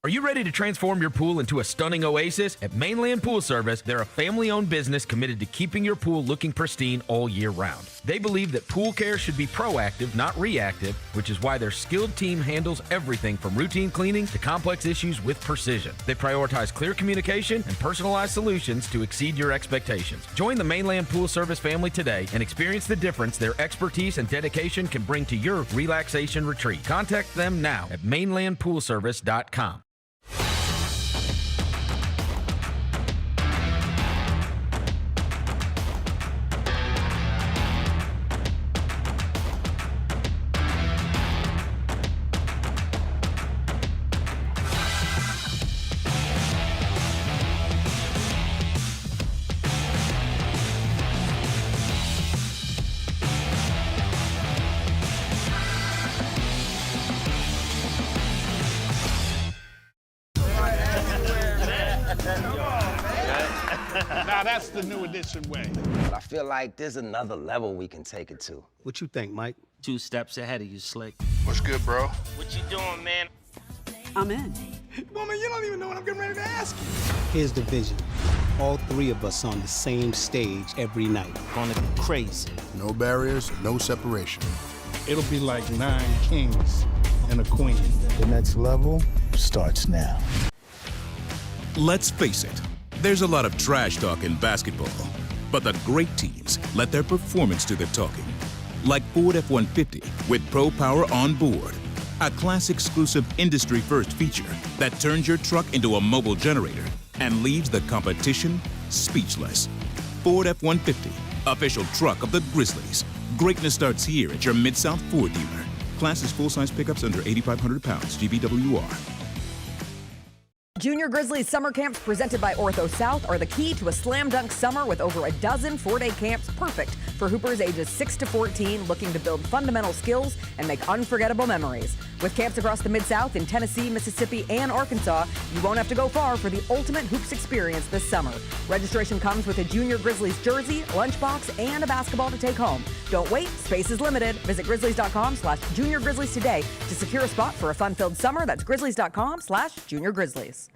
Are you ready to transform your pool into a stunning oasis? At Mainland Pool Service, they're a family-owned business committed to keeping your pool looking pristine all year round. They believe that pool care should be proactive, not reactive, which is why their skilled team handles everything from routine cleaning to complex issues with precision. They prioritize clear communication and personalized solutions to exceed your expectations. Join the Mainland Pool Service family today and experience the difference their expertise and dedication can bring to your relaxation retreat. Contact them now at mainlandpoolservice.com. Now that's the new edition way. But I feel like there's another level we can take it to. What you think, Mike? 2 steps ahead of you, Slick. What's good, bro? What you doing, man? I'm in. Woman, you don't even know what I'm getting ready to ask you. Here's the vision. All 3 of us on the same stage every night. Gonna be crazy. No barriers, no separation. It'll be like 9 kings and a queen. The next level starts now. Let's face it, there's a lot of trash talk in basketball, but the great teams let their performance do the talking. Like Ford F-150 with Pro Power on board, a class-exclusive industry-first feature that turns your truck into a mobile generator and leaves the competition speechless. Ford F-150, official truck of the Grizzlies. Greatness starts here at your Mid-South Ford dealer. Class is full-size pickups under 8,500 pounds, GVWR. Junior Grizzlies summer camps presented by OrthoSouth are the key to a slam dunk summer with over a dozen 4-day camps perfect for hoopers ages 6 to 14 looking to build fundamental skills and make unforgettable memories. With camps across the Mid-South in Tennessee, Mississippi, and Arkansas, you won't have to go far for the ultimate hoops experience this summer. Registration comes with a Junior Grizzlies jersey, lunchbox, and a basketball to take home. Don't wait, space is limited. Visit grizzlies.com/juniorgrizzlies today to secure a spot for a fun-filled summer. That's grizzlies.com/juniorgrizzlies.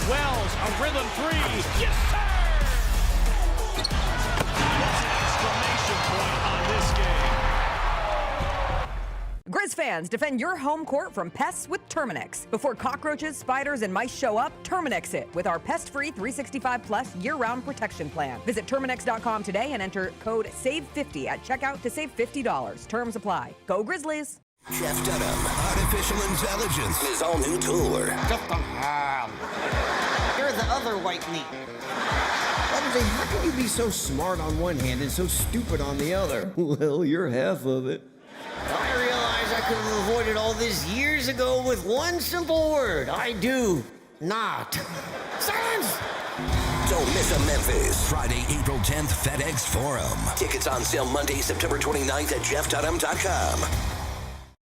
Wells, a rhythm 3. Yes, sir! Exclamation point on this game. Grizz fans, defend your home court from pests with Terminix. Before cockroaches, spiders, and mice show up, Terminix it with our pest-free 365+ year-round protection plan. Visit Terminix.com today and enter code SAVE50 at checkout to save $50. Terms apply. Go Grizzlies! Jeff Dunham, Artificial Intelligence, his all-new tour. You're the other white meat. How can you be so smart on one hand and so stupid on the other? Well, you're half of it. I realize I could have avoided all this years ago with one simple word. I do not. Silence! Don't miss a Memphis. Friday, April 10th, FedEx Forum. Tickets on sale Monday, September 29th at jeffdunham.com.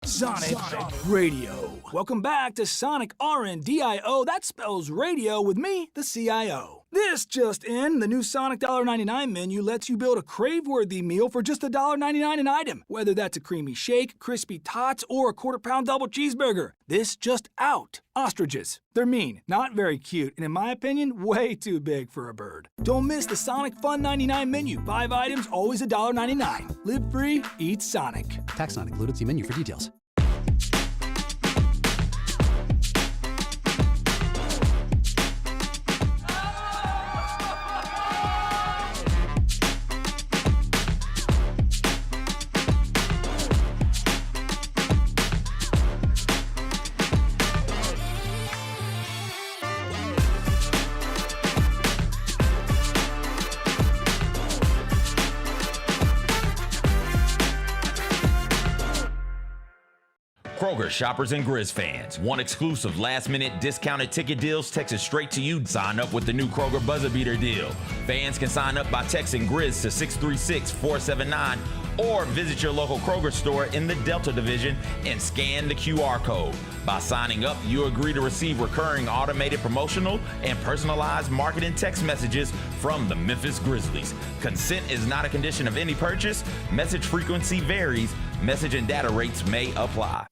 Sonic Radio. Welcome back to Sonic RNDIO. That spells radio with me, the CIO. This just in, the new Sonic $1.99 menu lets you build a crave-worthy meal for just $1.99 an item, whether that's a creamy shake, crispy tots, or a quarter-pound double cheeseburger. This just out. Ostriches. They're mean, not very cute, and in my opinion, way too big for a bird. Don't miss the Sonic Fun 99 menu. 5 items, always $1.99. Live free, eat Sonic. Tax not included. See menu for details. Kroger shoppers and Grizz fans. Want exclusive last-minute discounted ticket deals texted straight to you? Sign up with the new Kroger Buzzer Beater deal. Fans can sign up by texting Grizz to 636-479 or visit your local Kroger store in the Delta Division and scan the QR code. By signing up, you agree to receive recurring automated promotional and personalized marketing text messages from the Memphis Grizzlies. Consent is not a condition of any purchase. Message frequency varies Message and data rates may apply.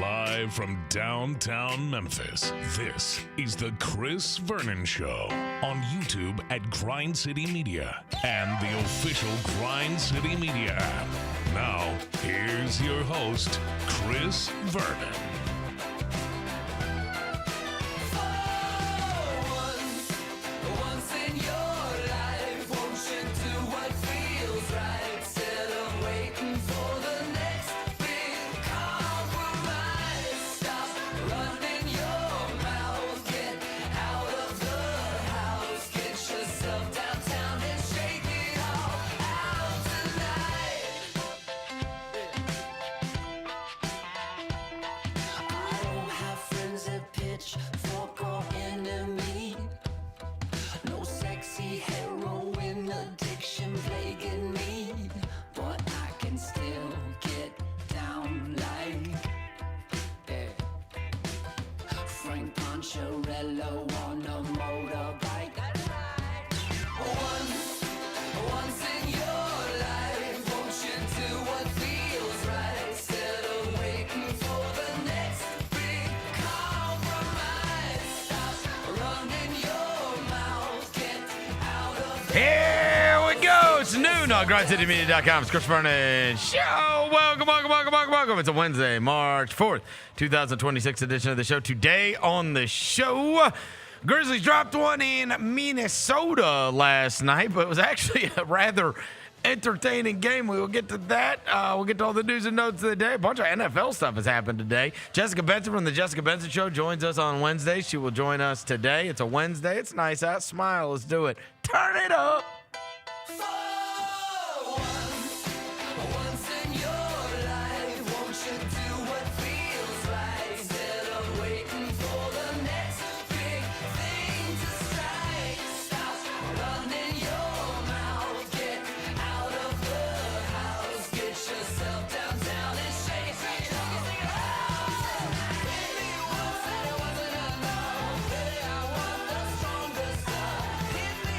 Live from downtown Memphis, this is the Chris Vernon Show on YouTube at Grind City Media and the official Grind City Media app. Now, here's your host, Chris Vernon. Here we go. It's noon on GrindCityMedia.com. It's Chris Vernon Show. Welcome. It's a Wednesday, March 4th, 2026 edition of the show. Today on the show, Grizzlies dropped one in Minnesota last night, but it was actually a rather entertaining game. We will get to that. We'll get to all the news and notes of the day. A bunch of NFL stuff has happened today. Jessica Benson from the Jessica Benson Show joins us on Wednesday. She will join us today. It's a Wednesday. It's nice out. Smile. Let's do it. Turn it up.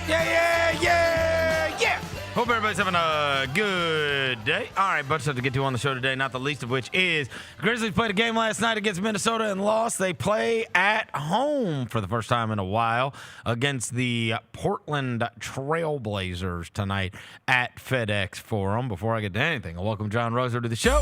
Yeah. Hope everybody's having a good day. All right, bunch of stuff to get to on the show today, not the least of which is Grizzlies played a game last night against Minnesota and lost. They play at home for the first time in a while against the Portland Trailblazers tonight at FedEx Forum. Before I get to anything, I'll welcome John Roser to the show.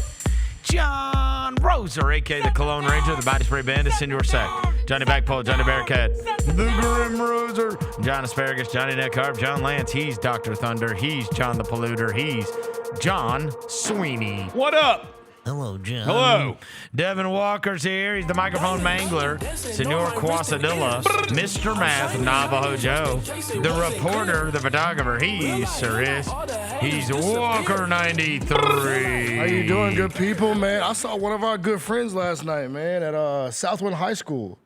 John Roser, a.k.a. the Cologne Ranger, the Body Spray Bandit, Senior Sack, Johnny Backpole, Johnny Bearcat, the Grim Roser, John Asparagus, Johnny Neckharp, John Lance, he's Dr. Thunder, he's John the Polluter, he's John Sweeney. What up? Hello, John. Hello. Devin Walker's here. He's the microphone mangler. Senor Quasadilla. Mr. Math, Navajo Joe. The reporter, the photographer, he sure is. He's Walker 93. How you doing, good people, man? I saw one of our good friends last night, man, at Southwind High School.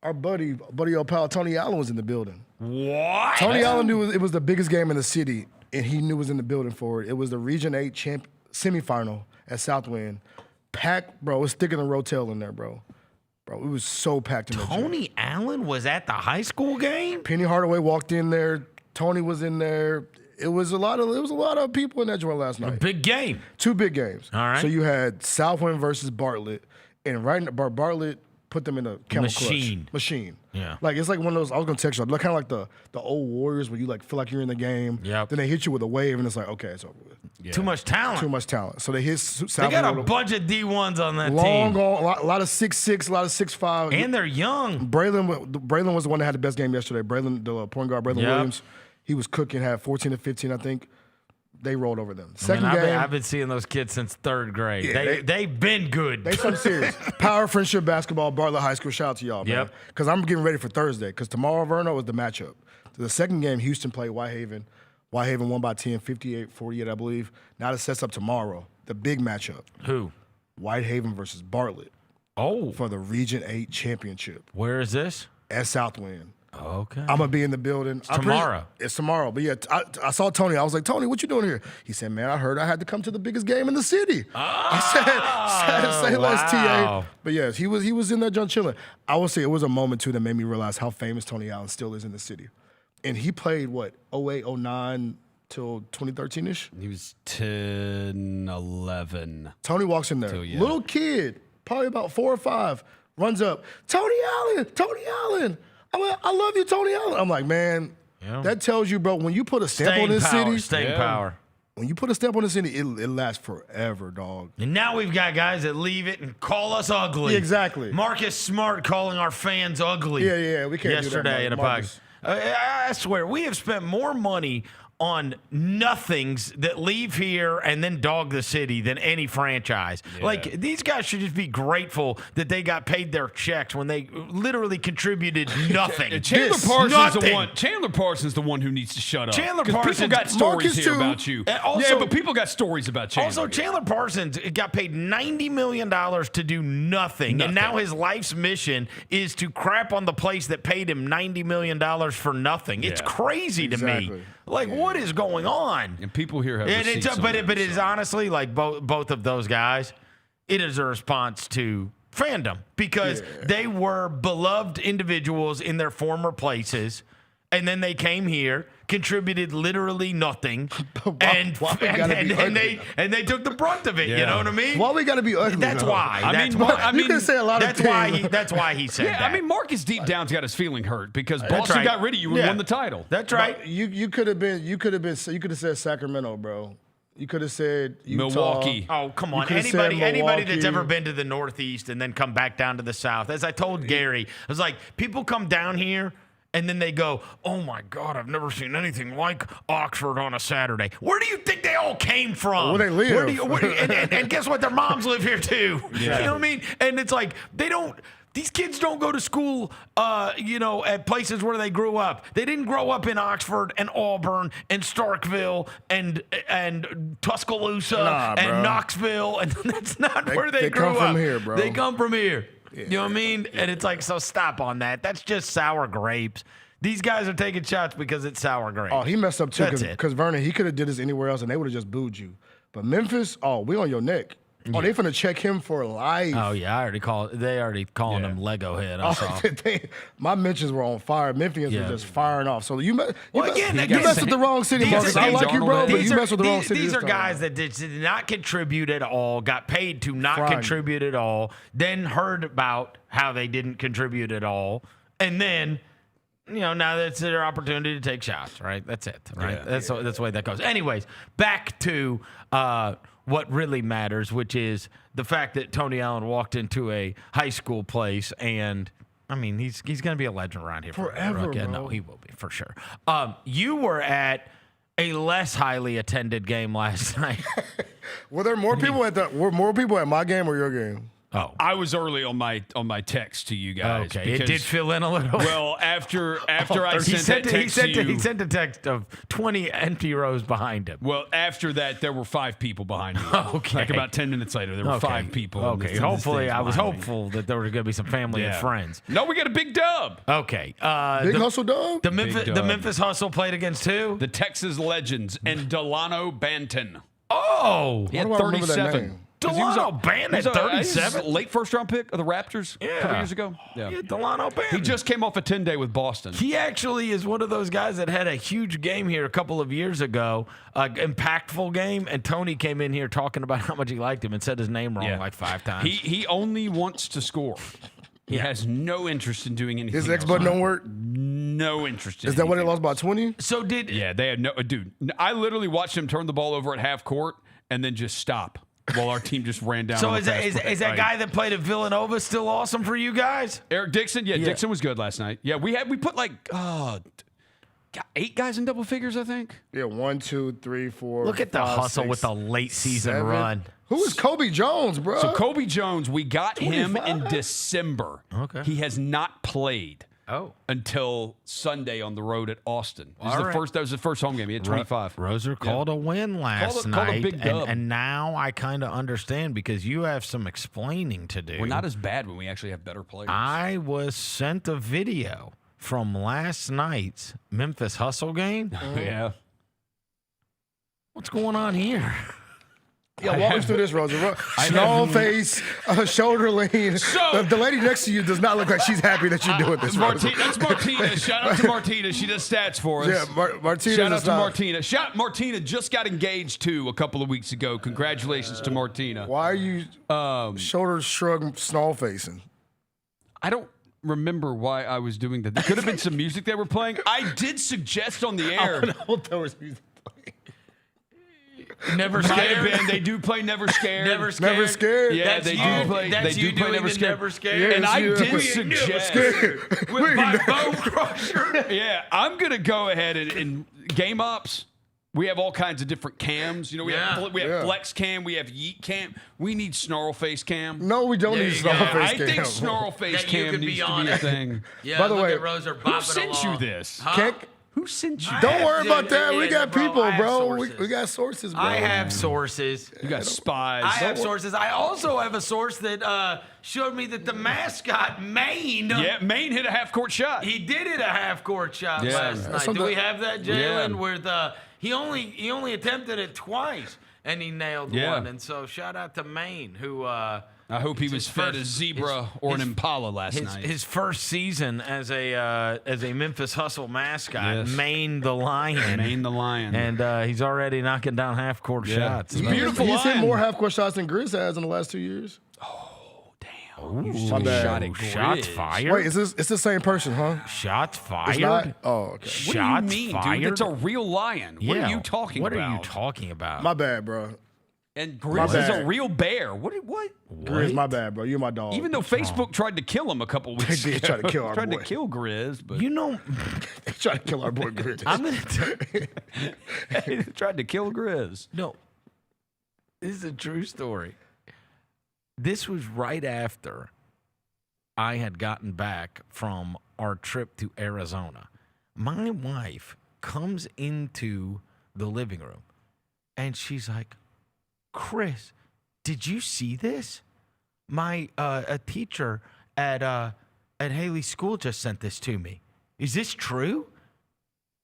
Our buddy old pal Tony Allen was in the building. What? Tony Allen knew it was the biggest game in the city, and he knew it was in the building for it. It was the Region 8 semifinal at Southwind. Packed, bro. It was thicker than Rotel in there, bro. Bro, it was so packed in there. Tony Allen was at the high school game? Penny Hardaway walked in there. Tony was in there. It was a lot of people in that joint last night. A big game. 2 big games. All right. So you had Southwind versus Bartlett, and Bartlett put them in a camel clutch. Machine. Yeah. Like, it's like one of those, I was going to text you, kind of like the old Warriors where you like feel like you're in the game. Yep. Then they hit you with a wave, and it's like, okay, it's over with. Yeah. Too much talent. So they hit Southwind. They got a bunch of D1s on that team. Long, a lot of 6'6", a lot of 6'5". And they're young. Braylon was the one that had the best game yesterday. Braylon, the point guard, Braylon Williams. He was cooking, had 14 to 15, I think. They rolled over them. Second game. I've been seeing those kids since third grade. Yeah, they've been good. They something serious. Power Friendship Basketball, Bartlett High School. Shout out to y'all, man. Yep. Because I'm getting ready for Thursday. Because tomorrow, Vernon, was the matchup. The second game, Houston played Whitehaven. Whitehaven won by 10, 58-48, I believe. Now it sets up tomorrow, the big matchup. Who? Whitehaven versus Bartlett. Oh. For the Region 8 championship. Where is this? At Southwind. Okay. I'm going to be in the building. Tomorrow. It's tomorrow. But yeah, I saw Tony. I was like, Tony, what you doing here? He said, man, I heard I had to come to the biggest game in the city. I said, say less, TA. But yes, he was in that joint chilling. I will say it was a moment, too, that made me realize how famous Tony Allen still is in the city. And he played, 08, 09, till 2013-ish. He was 10, 11. Tony walks in there. Little kid, probably about 4 or 5, runs up. Tony Allen. I love you, Tony Allen. I'm like, man, that tells you, bro, when you put a stamp on this city. Staying power. When you put a stamp on the city, it lasts forever, dog. And now we've got guys that leave it and call us ugly. Yeah, exactly. Marcus Smart calling our fans ugly. Yeah, we can't yesterday do that, in a podcast. I swear, we have spent more money on nothings that leave here and then dog the city than any franchise. Yeah. Like, these guys should just be grateful that they got paid their checks when they literally contributed nothing. Chandler Parsons the one who needs to shut up. Chandler Parsons. People got stories here about you. Also, but people got stories about Chandler. Also, Chandler Parsons got paid $90 million to do nothing. And now his life's mission is to crap on the place that paid him $90 million for nothing. It's crazy to me. Like, what is going on? And people here have receipts but it is honestly, like, both of those guys, it is a response to fandom because they were beloved individuals in their former places, and then they came here, contributed literally nothing, and they took the brunt of it. You know what I mean? Why we got to be ugly? That's why. You can say a lot of things. That's why he said that. I mean, Marcus deep down's got his feeling hurt because Boston got rid of you and won the title. That's right. But you could have said Sacramento, bro. You could have said Utah. Milwaukee. Oh, come on. Anybody that's ever been to the Northeast and then come back down to the South. As I told Gary, I was like, people come down here and then they go, oh, my God, I've never seen anything like Oxford on a Saturday. Where do you think they all came from? Where they live. And guess what? Their moms live here, too. Yeah. You know what I mean? And it's like these kids don't go to school, at places where they grew up. They didn't grow up in Oxford and Auburn and Starkville and Tuscaloosa and Knoxville. And that's not where they grew up. They come from here, bro. They come from here. You know what I mean? And it's like, so stop on that. That's just sour grapes. These guys are taking shots because it's sour grapes. Oh, he messed up too because Vernon, he could have did this anywhere else and they would have just booed you. But Memphis, we on your neck. Oh, they finna check him for life. Oh yeah, they already calling him Lego head. I saw. My mentions were on fire. Memphis was just firing off. So you messed with the wrong city, Marcus. I like you, bro, but you messed with the wrong city. These are guys that did not contribute at all, got paid to not contribute at all, then heard about how they didn't contribute at all, and then now that's their opportunity to take shots. Right, that's it. Right, that's the way that goes. Anyways, back to what really matters, which is the fact that Tony Allen walked into a high school place, and I mean, he's going to be a legend around here forever. Yeah, no, he will be for sure. You were at a less highly attended game last night. Were there more people were more people at my game or your game? Oh, I was early on my text to you guys. Okay, it did fill in a little. Well, after I sent that text to you, he sent a text of 20 empty rows behind him. Well, after that, there were 5 people behind me. Okay, like about 10 minutes later, there were 5 people. Okay, hopefully, I was hopeful that there were going to be some family and friends. No, we got a big dub. Okay, big hustle dub. The Memphis Hustle played against who? The Texas Legends and Delano Banton. Oh, he had 37. Delano Banton at 37? Late first-round pick of the Raptors a couple years ago. Yeah, Delano Banton. He just came off a 10-day with Boston. He actually is one of those guys that had a huge game here a couple of years ago, impactful game, and Tony came in here talking about how much he liked him and said his name wrong like 5 times. He only wants to score. He has no interest in doing anything. His X button don't work? No interest in Is that why they lost by 20? So Yeah, they had no... Dude, I literally watched him turn the ball over at half court and then just stop. While our team just ran down. So is that guy that played at Villanova still awesome for you guys? Eric Dixon? Yeah, Dixon was good last night. Yeah, we put like 8 guys in double figures, I think. Yeah, 1, 2, 3, 4. Look at the hustle 6, with the late season 7. Run. Who is Kobe Jones, bro? So Kobe Jones, we got 25? him in December. Okay. He has not played. Until Sunday on the road at Austin. That was the first home game. He had 25. Roser called a win last night. Called a big dub. And now I kind of understand because you have some explaining to do. We're not as bad when we actually have better players. I was sent a video from last night's Memphis Hustle game. Yeah. What's going on here? Yeah, walk us through this, Rosa. Snarl face, shoulder lean. So- the lady next to you does not look like she's happy that you're doing this, Rosa. That's Martina. Shout out to Martina. She does stats for us. Yeah, Martina. Shout out to Martina. Martina just got engaged too a couple of weeks ago. Congratulations to Martina. Why are you shoulder shrug, snarl facing? I don't remember why I was doing that. There could have been some music they were playing. I did suggest on the air. There was music playing. Never Might have Scared. been. They do play Never Scared. Never Scared. Never Scared. Yeah, That's they you. do play. That's They you do play doing Never the Scared. Never Scared. Yeah, And I you. did Never suggest With my bone crusher. Yeah, I'm gonna go ahead and game ops. We have all kinds of different cams. You know, we have flex cam, we have yeet cam. We need snarl face cam. No, we don't need snarl face I cam. think snarl face That you cam could needs be to on be a it. thing. Yeah, By the look way, at Rosa Who bopping sent you along. this? Huh? Who sent you? Don't worry about that. yeah, We got bro, people, I have bro. sources. We got sources, bro. I have sources. You got spies. I have sources. I also have a source that showed me that the mascot, Maine. Yeah, Maine hit a half-court shot. He did hit a half-court shot Yeah. last night. Do we have that, Jaylon? Yeah. Where he only attempted it twice and he nailed one. And so shout out to Maine, who I hope he was fed a zebra or an impala last night. His first season as a Memphis Hustle mascot, Maine the Lion. Maine the Lion. And he's already knocking down half-court shots. It's beautiful. He's hit line. more half-court shots than Grizz has in the last 2 years. My bad. Shot at Shots Grizz. fired. Wait, it's the same person, huh? Shots It's fired. not? Oh, okay. What do Shots you mean, fired. dude? It's a real lion. What are you talking What about? are you talking about? My bad, bro. And Grizz is bad. a real bear. What? Grizz, my bad, bro. You're my dog. Even though Facebook tried to kill him a couple weeks They ago. did try to kill our tried boy. to kill Grizz, but You know, they tried to kill our boy Grizz. I'm gonna. they tried to kill Grizz. No, this is a true story. This was right after I had gotten back from our trip to Arizona. My wife comes into the living room and she's like, Chris, did you see this? My a teacher at Haley's school just sent this to me. Is this true?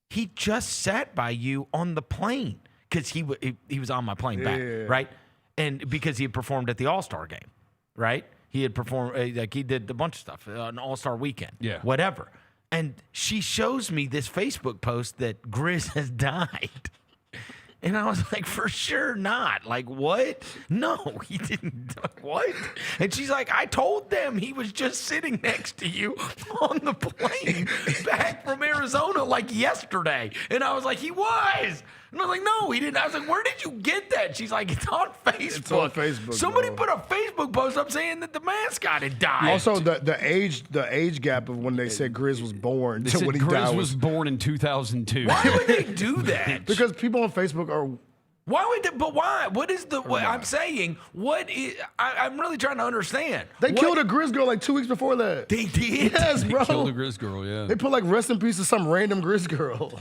He just sat by you on the plane because he was on my plane back, right? And because he had performed at the All-Star game, right? He had performed, like he did a bunch of stuff, an All-Star weekend, whatever. And she shows me this Facebook post that Grizz has died. And I was like, for sure not. Like, what? No, he didn't. What? And she's like, I told them he was just sitting next to you on the plane back from Arizona like yesterday. And I was like, he was. And I was like, no, he didn't. I was like, where did you get that? She's like, it's on Facebook. It's on Facebook. Somebody bro. put a Facebook post up saying that the mascot had died. Also, the age gap of when they said Grizz was born They to said when he Grizz died was born in 2002. Why would they do that? because people on Facebook are. Why would they, but why? What is the, what I'm saying, what is, I'm really trying to understand. They killed a Grizz girl like 2 weeks before that. They did? Yes, bro. Killed a Grizz girl, yeah. They put like rest in peace to some random Grizz girl.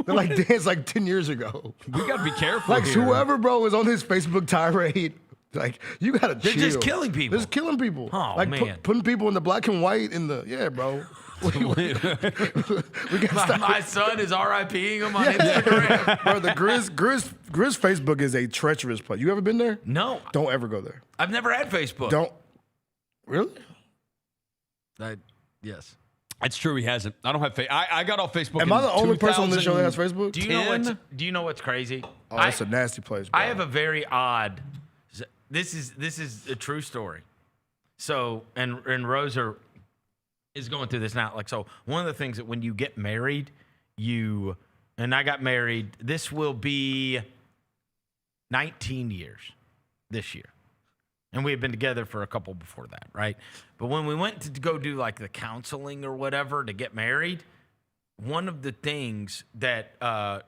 They like danced like 10 years ago. We got to be careful Like here. whoever, bro, is on his Facebook tirade. Like, you gotta chill. They're just killing people. They're just killing people. Oh, like man. putting people in the black and white in the, yeah, bro. we gotta stop. My son is RIPing him on Instagram. Bro, the Grizz Facebook is a treacherous place. You ever been there? No. Don't ever go there. I've never had Facebook. Don't. Really? Yes. It's true, he hasn't. I don't have Facebook. I got off Facebook. Am I the only person on this show that has Facebook? Do you know what's crazy? Oh, that's a nasty place, bro. I have a very odd. This is a true story. So and Rosa is going through this now. Like, so one of the things that when you get married, and I got married. This will be 19 years this year. And we had been together for a couple before that, right? But when we went to go do like the counseling or whatever to get married, one of the things that I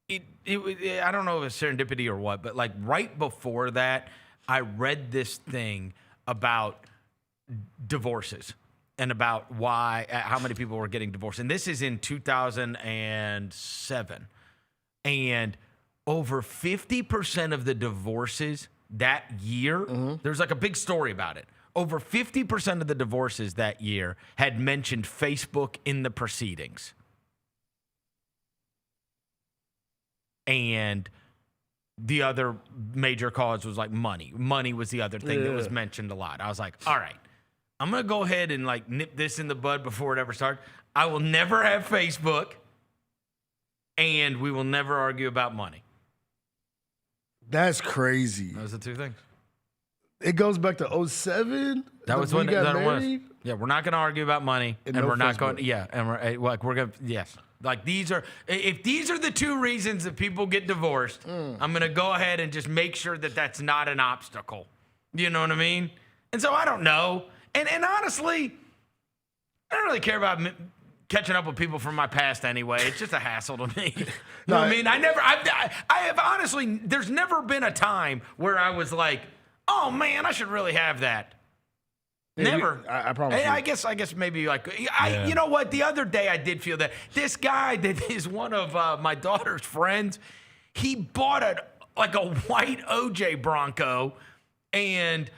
don't know if it's serendipity or what, but like right before that, I read this thing about divorces and about how many people were getting divorced. And this is in 2007. And over 50% of the divorces that year, there's like a big story about it. Over 50% of the divorces that year had mentioned Facebook in the proceedings. And the other major cause was like money. Money was the other thing that was mentioned a lot. I was like, all right, I'm going to go ahead and like nip this in the bud before it ever starts. I will never have Facebook, and we will never argue about money. That's crazy. Those are the two things. It goes back to 2007. That was when got that married. was. Yeah, we're not going to argue about money, and no we're not Facebook. going. Yeah, and we're going to. Yes, like these are. If these are the two reasons that people get divorced, I'm going to go ahead and just make sure that that's not an obstacle. You know what I mean? And so I don't know. And honestly, I don't really care about catching up with people from my past anyway. It's just a hassle to me. You know what I mean? I have honestly, there's never been a time where I was like, oh man, I should really have that. Never. I promise you. I guess maybe like, you know what? The other day I did feel that this guy that is one of my daughter's friends, he bought a white OJ Bronco, and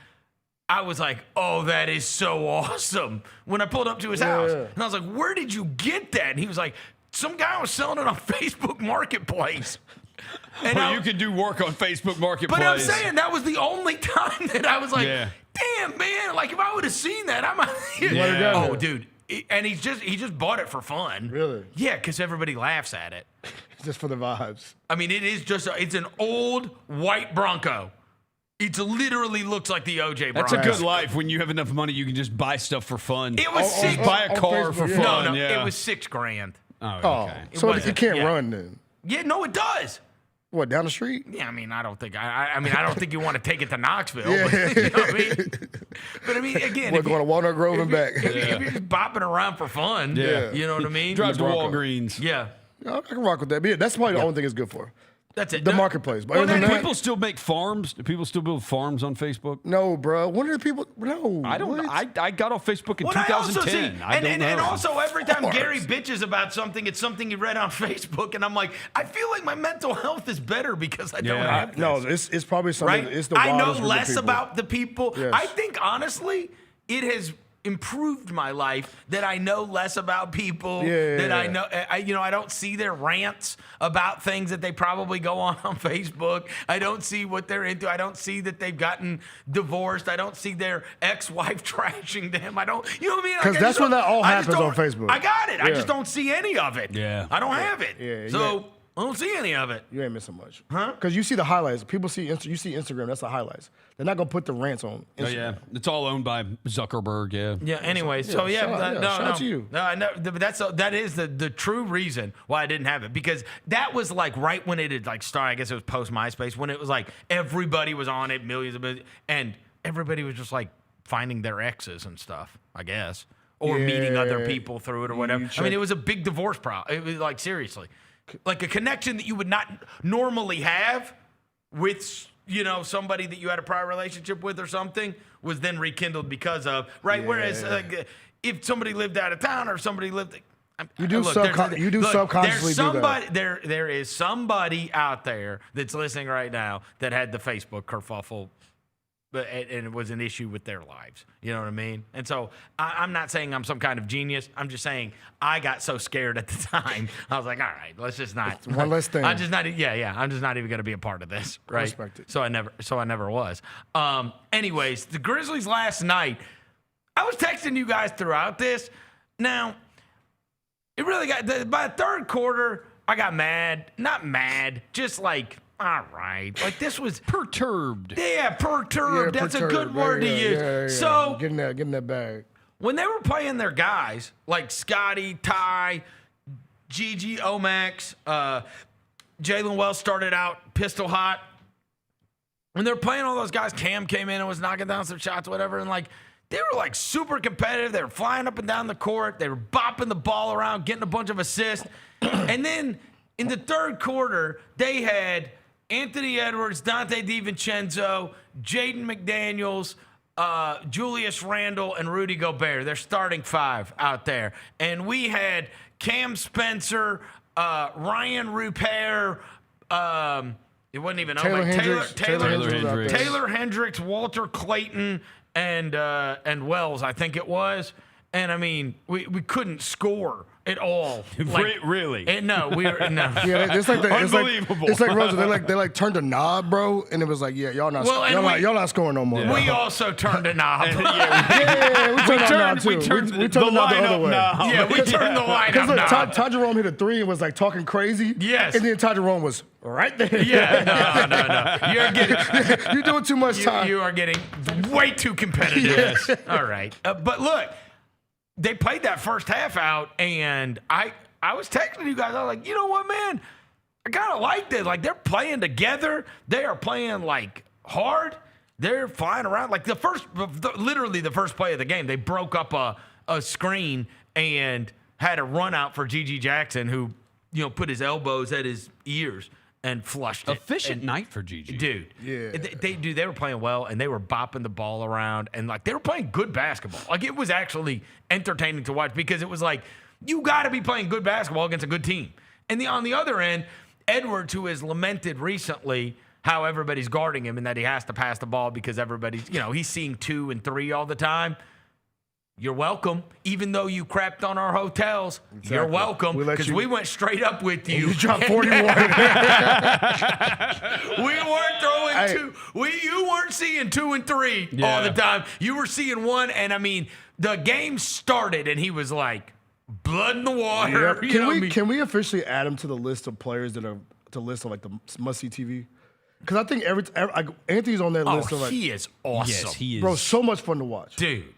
I was like, oh, that is so awesome. When I pulled up to his house, and I was like, where did you get that? And he was like, some guy was selling it on Facebook Marketplace. And you could do work on Facebook Marketplace. But I'm saying that was the only time that I was like, damn, man, like if I would have seen that, I might. Oh, dude. And he just bought it for fun. Really? Yeah, because everybody laughs at it. Just for the vibes. I mean, it's an old white Bronco. It literally looks like the OJ Bronco. That's a good life. When you have enough money, you can just buy stuff for fun. It was six. Buy a car for fun. No, it was $6,000. Oh, okay. So it can't run then. Yeah, no, it does. What, down the street? Yeah, I mean, I don't think I don't think you want to take it to Knoxville. But, you know what I mean? But I mean, again, we're going to Walnut Grove and back. If you're just bopping around for fun, you know what I mean? Drive to Walgreens. Yeah. I can rock with that. But yeah, that's probably the only thing it's good for. That's it. The marketplace. But Well, do people still make farms? Do people still build farms on Facebook? No, bro. When are people? No. I don't know. I got off Facebook in 2010. I don't know. And also, every time Gary bitches about something, it's something he read on Facebook, and I'm like, I feel like my mental health is better because I don't have this. No, it's probably something. Right? It's the I know wildest group of less people. about the people. Yes. I think, honestly, it has improved my life that I know less about people. I know, I don't see their rants about things that they probably go on Facebook. I don't see what they're into. I don't see that they've gotten divorced. I don't see their ex-wife trashing them. I don't, you know what I mean? Because that's when that all happens on Facebook. I got it. I Yeah. just don't see any of it. Yeah. I don't have it. Yeah, So I don't see any of it. You ain't missing much. Huh? Because you see the highlights. People see you see Instagram. That's the highlights. They're not gonna put the rants on Instagram. Oh, yeah. It's all owned by Zuckerberg, yeah. Yeah, anyway, so shout out to you. No, I know, but that is the true reason why I didn't have it, because that was like right when it had like started. I guess it was post MySpace, when it was like everybody was on it, millions of and everybody was just like finding their exes and stuff, I guess, or meeting other people through it or whatever. I mean, it was a big divorce problem. It was like, seriously, like a connection that you would not normally have with, you know, somebody that you had a prior relationship with or something was then rekindled because of, right? Yeah. Whereas like, if somebody lived out of town or somebody lived, You do subconsciously there's somebody, do that. There is somebody out there that's listening right now that had the Facebook kerfuffle, and it was an issue with their lives. You know what I mean? And so I'm not saying I'm some kind of genius. I'm just saying I got so scared at the time. I was like, all right, let's just not. It's one less thing. I'm just not. I'm just not even going to be a part of this. Right. I respect it. So I never was. Anyways, the Grizzlies last night. I was texting you guys throughout this. Now, it really got by the third quarter. I got mad. Not mad. Just like, all right. Like, this was perturbed. Yeah, perturbed. That's a good word to use. Yeah. So getting that bag. When they were playing their guys like Scotty, Ty, Gigi, Omax, Jaylon Wells started out pistol hot. When they were playing all those guys, Cam came in and was knocking down some shots, whatever, and like they were like super competitive. They were flying up and down the court. They were bopping the ball around, getting a bunch of assists. And then in the third quarter, they had Anthony Edwards, Dante DiVincenzo, Jaden McDaniels, Julius Randle, and Rudy Gobert. They're starting five out there. And we had Cam Spencer, Ryan Rupert, it wasn't even Taylor Hendricks, Walter Clayton, and Wells, I think it was. And I mean, we couldn't score at all. Really? No, we were no. Yeah, it's like Unbelievable. It's like Rosa. They like turned a knob, bro, and it was like, yeah, y'all not scoring no more. We also turned a knob. We turned the knob the other way. Yeah, we turned the lineup Because look, knob. Taj Jerome hit a 3 and was like talking crazy. Yes. And then Taj Jerome was right there. Yeah, no. You're getting You're doing too much time. You are getting way too competitive. Yes. All right. But look, they played that first half out, and I was texting you guys. I was like, you know what, man? I kind of like this. Like, they're playing together. They are playing, like, hard. They're flying around. Like, literally the first play of the game, they broke up a screen and had a run out for G.G. Jackson, who, put his elbows at his ears and flushed it. Efficient night for Gigi. Dude. Yeah. They were playing well, and they were bopping the ball around, and, like, they were playing good basketball. Like, it was actually entertaining to watch because it was like, you got to be playing good basketball against a good team. And on the other end, Edwards, who has lamented recently how everybody's guarding him and that he has to pass the ball because everybody's, he's seeing 2 and 3 all the time. You're welcome. Even though you crapped on our hotels, you're welcome because we went straight up with you. You dropped 41. We weren't throwing 2. You weren't seeing 2 and 3 all the time. You were seeing 1, and I mean, the game started, and he was like, blood in the water. Yep. Can we officially add him to the list of players that are the list of like the must-see TV? Because I think like, Anthony's on that list. Of like, he is awesome. Yes, he is. Bro, so much fun to watch. Dude.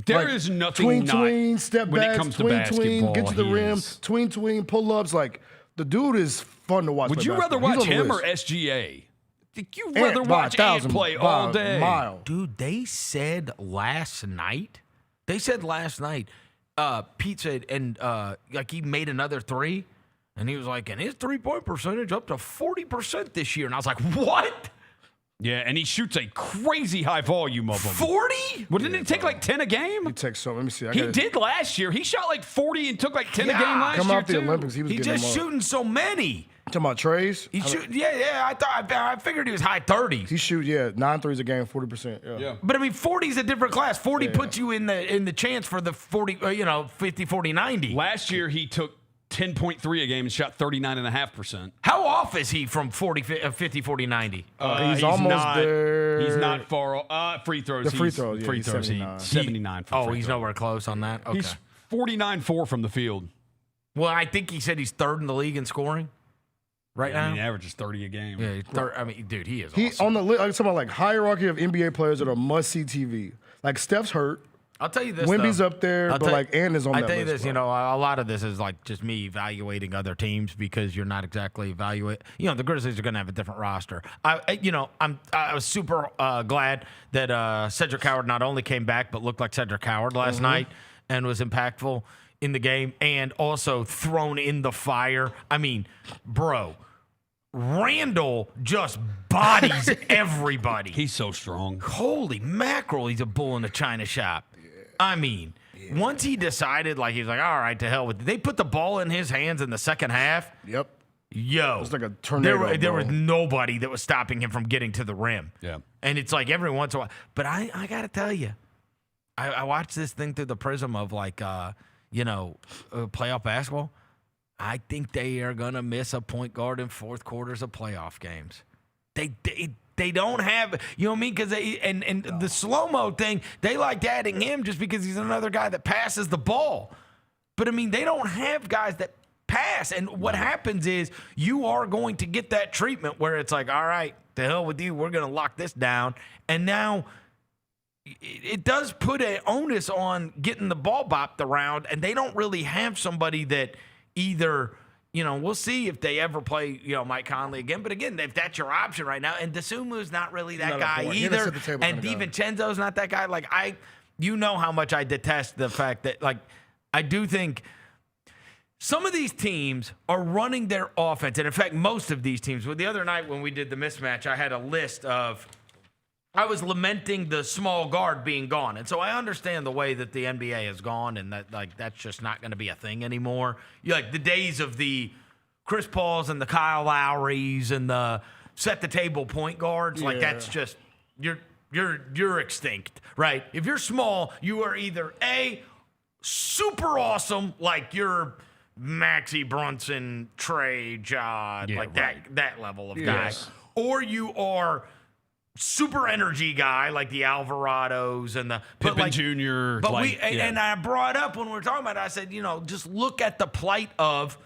There is nothing tween, step when backs, it comes to basketball. get to the rim, tween, pull-ups. Like, the dude is fun to watch. Would you rather watch him or SGA? You'd rather watch Ant play all day. Mile. Dude, they said last night, Pete said, and like he made another 3, and he was like, and his 3-point percentage up to 40% this year. And I was like, what? Yeah, and he shoots a crazy high volume of them. 40? Well, didn't it take like 10 a game? He takes so. Let me see. He did last year. He shot like 40 and took like 10 a game last year. Come out the too. Olympics, he was getting just them up. shooting so many. Talking about Trays? I figured he was high 30s. He shoot 9 threes a game, 40%. Yeah. But I mean, 40 is a different class. 40 puts you in the chance for the 40, 50, 40, 90. Last year he took 10.3 a game and shot 39.5%. How off is he from 50, 40, 90? He's almost there. He's not far off. Free throws. The free throws, free he's throws. 79. He's nowhere close on that? Okay. He's 49.4 from the field. Well, I think he said he's 3rd in the league in scoring now. I mean, he averages 30 a game. Yeah, I mean, dude, he is He awesome. on the list. I'm talking about like hierarchy of NBA players that are must-see TV. Like, Steph's hurt. I'll tell you this, Wemby's though. up there, but like Ant is on that list. I'll tell you this, bro. a lot of this is like just me evaluating other teams because you're not exactly evaluating. The Grizzlies are going to have a different roster. I was super glad that Cedric Howard not only came back but looked like Cedric Howard last night and was impactful in the game and also thrown in the fire. I mean, bro, Randall just bodies everybody. He's so strong. Holy mackerel, he's a bull in a china shop. I mean, once he decided, like, he was like, all right, to hell with it. They put the ball in his hands in the second half. Yep. Yo. It was like a tornado. There was nobody that was stopping him from getting to the rim. Yeah. And it's like every once in a while. But I got to tell you, I watched this thing through the prism of, like, playoff basketball. I think they are going to miss a point guard in fourth quarters of playoff games. They don't have, you know what I mean? Because the slow-mo thing, they liked adding him just because he's another guy that passes the ball. But, I mean, they don't have guys that pass. And what happens is you are going to get that treatment where it's like, all right, to hell with you, we're going to lock this down. And now it does put an onus on getting the ball bopped around, and they don't really have somebody that either – we'll see if they ever play, Mike Conley again. But again, if that's your option right now, and DeSumu's not really that guy either, and DiVincenzo's not that guy. Like, how much I detest the fact that, like, I do think some of these teams are running their offense, and in fact, most of these teams. Well, the other night when we did the mismatch, I had a list of. I was lamenting the small guard being gone. And so I understand the way that the NBA has gone and that, like, that's just not going to be a thing anymore. Like, the days of the Chris Pauls and the Kyle Lowrys and the set the table point guards, like, that's just you're extinct, right? If you're small, you are either A, super awesome, like you're Maxie Brunson, Trey, Ja, that level of guy, or you are super energy guy like the Alvarados and the Pippen Jr. But and I brought up when we were talking about it, I said, just look at the plight of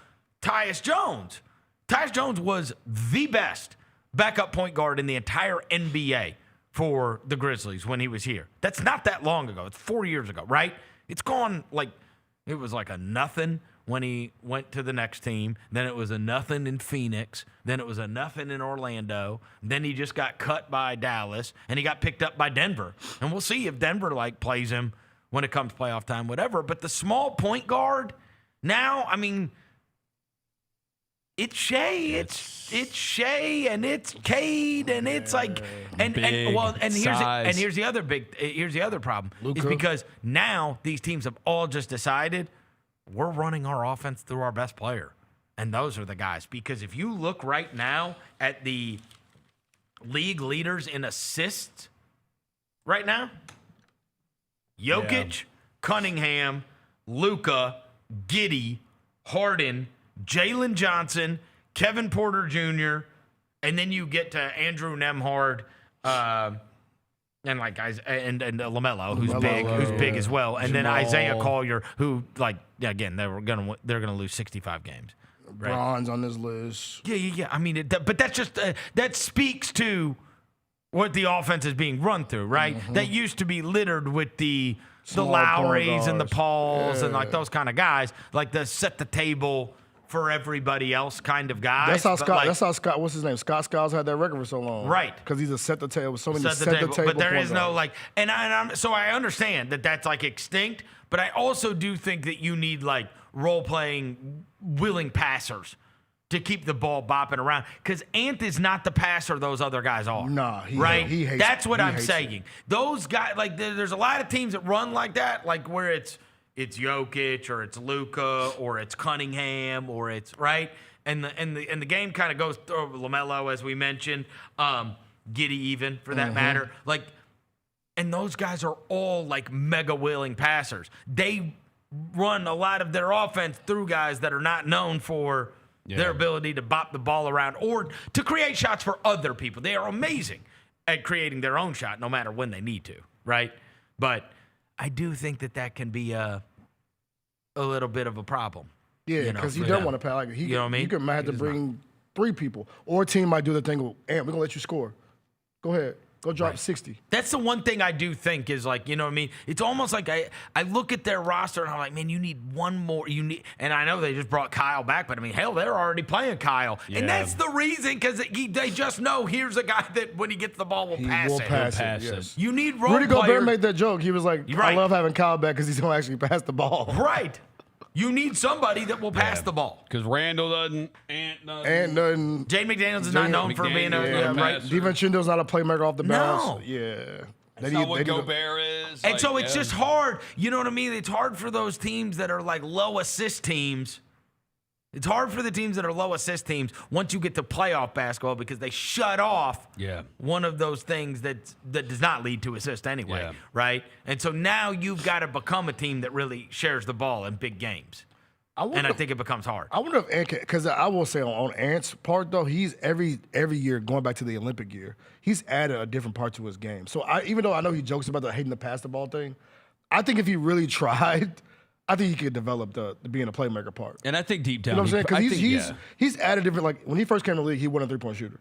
Tyus Jones. Tyus Jones was the best backup point guard in the entire NBA for the Grizzlies when he was here. That's not that long ago. It's 4 years ago, right? It's gone it was like a nothing when he went to the next team. Then it was a nothing in Phoenix. Then it was a nothing in Orlando. Then he just got cut by Dallas, and he got picked up by Denver. And we'll see if Denver plays him when it comes playoff time, whatever. But the small point guard now, I mean, it's Shea, it's Shea, and it's Cade, and it's like, and here's the other problem. Luka. Is because now these teams have all just decided we're running our offense through our best player, and those are the guys. Because if you look right now at the league leaders in assists, right now, Jokic, Cunningham, Luka, Giddey, Harden, Jaylon Johnson, Kevin Porter Jr., and then you get to Andrew Nembhard, and LaMelo, who's big as well, and then Isaiah Collier, who again they're gonna lose 65 games. Right? Bron's on this list. Yeah. I mean, but that's just that speaks to what the offense is being run through, right? Mm-hmm. That used to be littered with the Small Lowrys and the guards. Pauls and those kind of guys, like the set the table for everybody else kind of guys. That's how Scott. What's his name? Scott Skiles had that record for so long, right? Because he's a set the table. So many set the table. But there is no so I understand that that's extinct. But I also do think that you need role playing, willing passers to keep the ball bopping around. Because Ant is not the passer those other guys are. Nah, he hates. That's what I'm hates saying. it. Those guys, there's a lot of teams that run like that, where it's Jokic or it's Luka or it's Cunningham or it's right, and the game kind of goes through LaMelo, as we mentioned, Giddey even for that matter, and those guys are all mega willing passers. They run a lot of their offense through guys that are not known for their ability to bop the ball around or to create shots for other people. They are amazing at creating their own shot, no matter when they need to, right? But I do think that can be a little bit of a problem. Yeah, because you don't want to pass. You know what I mean? You might have to bring 3 people, or a team might do the thing. Ant, we're gonna let you score. Go ahead, go drop 60. That's the one thing I do think is you know what I mean? It's almost like I look at their roster and I'm like, man, you need one more. And I know they just brought Kyle back, but I mean, hell, they're already playing Kyle, and that's the reason because they just know here's a guy that when he gets the ball will pass it. Yes. You need role Rudy players. Gobert made that joke. He was like, I love having Kyle back because he's gonna actually pass the ball. Right. You need somebody that will pass the ball. Because Randall doesn't, Ant doesn't. Jane McDaniels is not known for being right. DiVincenzo's not a playmaker off the bounce. No. Yeah. That's not what Gobert is. And so it's just hard. You know what I mean? It's hard for those teams that are low assist teams. It's hard for the teams that are low assist teams once you get to playoff basketball because they shut off one of those things that does not lead to assist anyway, right? And so now you've got to become a team that really shares the ball in big games. I think it becomes hard. I wonder if Ant, because I will say on Ant's part though, he's every year going back to the Olympic year, he's added a different part to his game. So even though I know he jokes about the hating the pass the ball thing, I think if he really tried, I think he could develop the being a playmaker part. And I think deep down, you know what I'm saying? Because he's added different. When he first came to the league, he wasn't a 3-point shooter.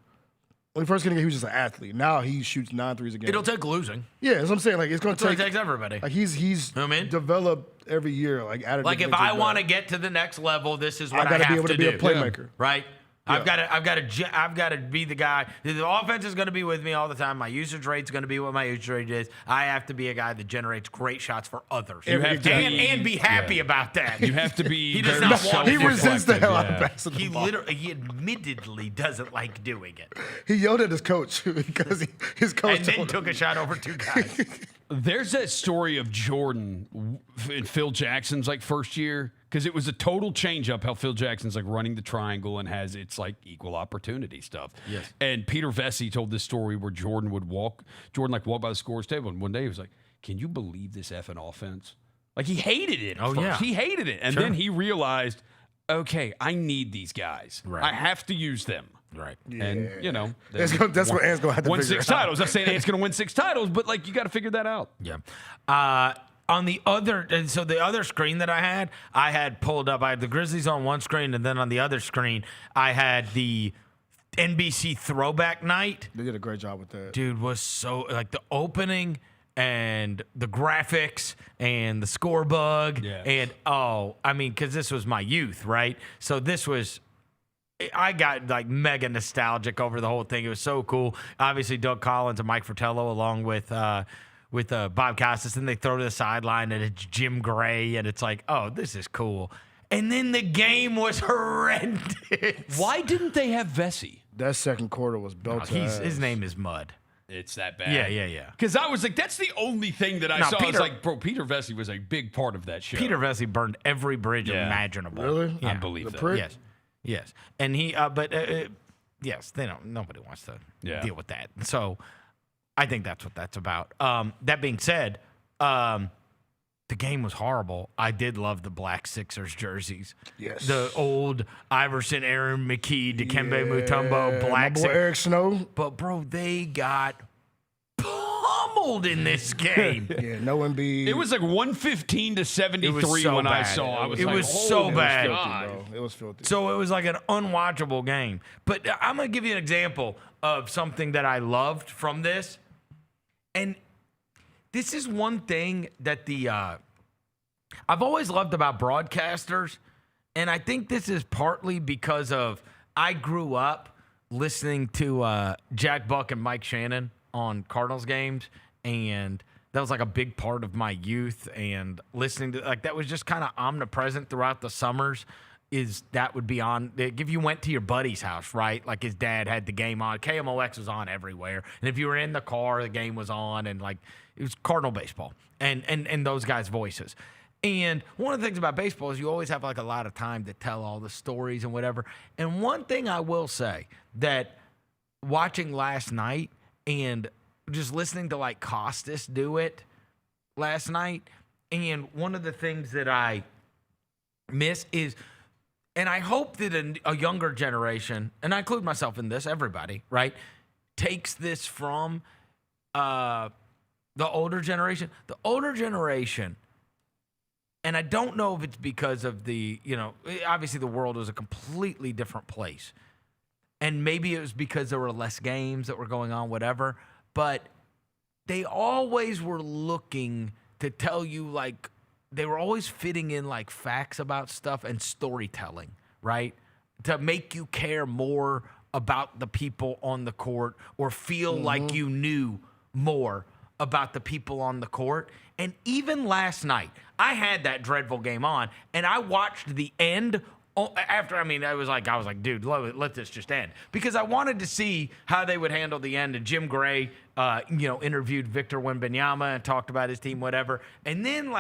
When he first came to the league, he was just an athlete. Now he shoots 9 threes a game. It'll take losing. Yeah, that's what I'm saying. It's going to take. It takes everybody. He's you know what I mean? developed every year. Added. If I want to get to the next level, this is what I have to do. I got to be able to be a playmaker. Right. Yeah. I've got to be the guy. The offense is going to be with me all the time. My usage rate's going to be what my usage rate is. I have to be a guy that generates great shots for others. And be happy about that. You have to be. He does not want. He resents the hell out of passing the ball. He admittedly doesn't like doing it. He yelled at his coach because his coach and then took a shot over 2 guys. There's that story of Jordan in Phil Jackson's first year. Because it was a total change up how Phil Jackson's running the triangle and has its equal opportunity stuff. Yes. And Peter Vesey told this story where Jordan would walk by the scorer's table, and one day he was like, "Can you believe this effing offense? Like he hated it. Oh, yeah. He hated it. And then he realized, okay, I need these guys. Right. I have to use them. Right. And, that's what Ant's going to have to win figure 6 out. titles. I'm saying Ant's going to win 6 titles, but, like, you got to figure that out. Yeah. On the other screen that I had pulled up, I had the Grizzlies on one screen, and then on the other screen, I had the NBC throwback night. They did a great job with that. Dude, was so, like, the opening and the graphics and the score bug. Yeah. And, because this was my youth, right? So this was... I got like mega nostalgic over the whole thing. It was so cool. Obviously, Doug Collins and Mike Fratello, along with Bob Costas, and they throw to the sideline, and it's Jim Gray, and it's like, oh, this is cool. And then the game was horrendous. Why didn't they have Vesey? That second quarter was built. His name is Mud. It's that bad. Yeah. Because I was like, that's the only thing that I saw. I was like, bro, Peter Vesey was a big part of that show. Peter Vesey burned every bridge imaginable. Really? Yeah. I believe that. Prick? Yes. And he, yes, they don't. Nobody wants to deal with that. So, I think that's what that's about. That being said, the game was horrible. I did love the black Sixers jerseys. Yes. The old Iverson, Aaron McKee, Dikembe Mutombo, black my boy Eric Snow. But bro, they got pummeled in this game. Yeah, no Embiid. It was like 115 to 73 when I saw. It was so bad. It was filthy. So it was like an unwatchable game. But I'm going to give you an example of something that I loved from this. And this is one thing that I've always loved about broadcasters. And I think this is partly because of I grew up listening to Jack Buck and Mike Shannon on Cardinals games, and that was like a big part of my youth, and listening to like that was just kind of omnipresent throughout the summers. That would be on if you went to your buddy's house, right? Like his dad had the game on. KMOX was on everywhere, and if you were in the car, the game was on, and like it was Cardinal baseball and those guys' voices. And one of the things about baseball is you always have like a lot of time to tell all the stories and whatever. And one thing I will say that watching last night and just listening to like Costas do it last night, and one of the things that I miss is, and I hope that a younger generation, and I include myself in this, everybody, right, takes this from the older generation. The older generation, and I don't know if it's because of obviously the world was a completely different place. And maybe it was because there were less games that were going on, whatever. But they always were looking to tell you, like, they were always fitting in, like, facts about stuff and storytelling, right? To make you care more about the people on the court or feel like you knew more about the people on the court. And even last night, I had that dreadful game on, and I watched the end after. I was like, dude, let this just end, because I wanted to see how they would handle the end. And Jim Gray, interviewed Victor Wembanyama and talked about his team, whatever. And then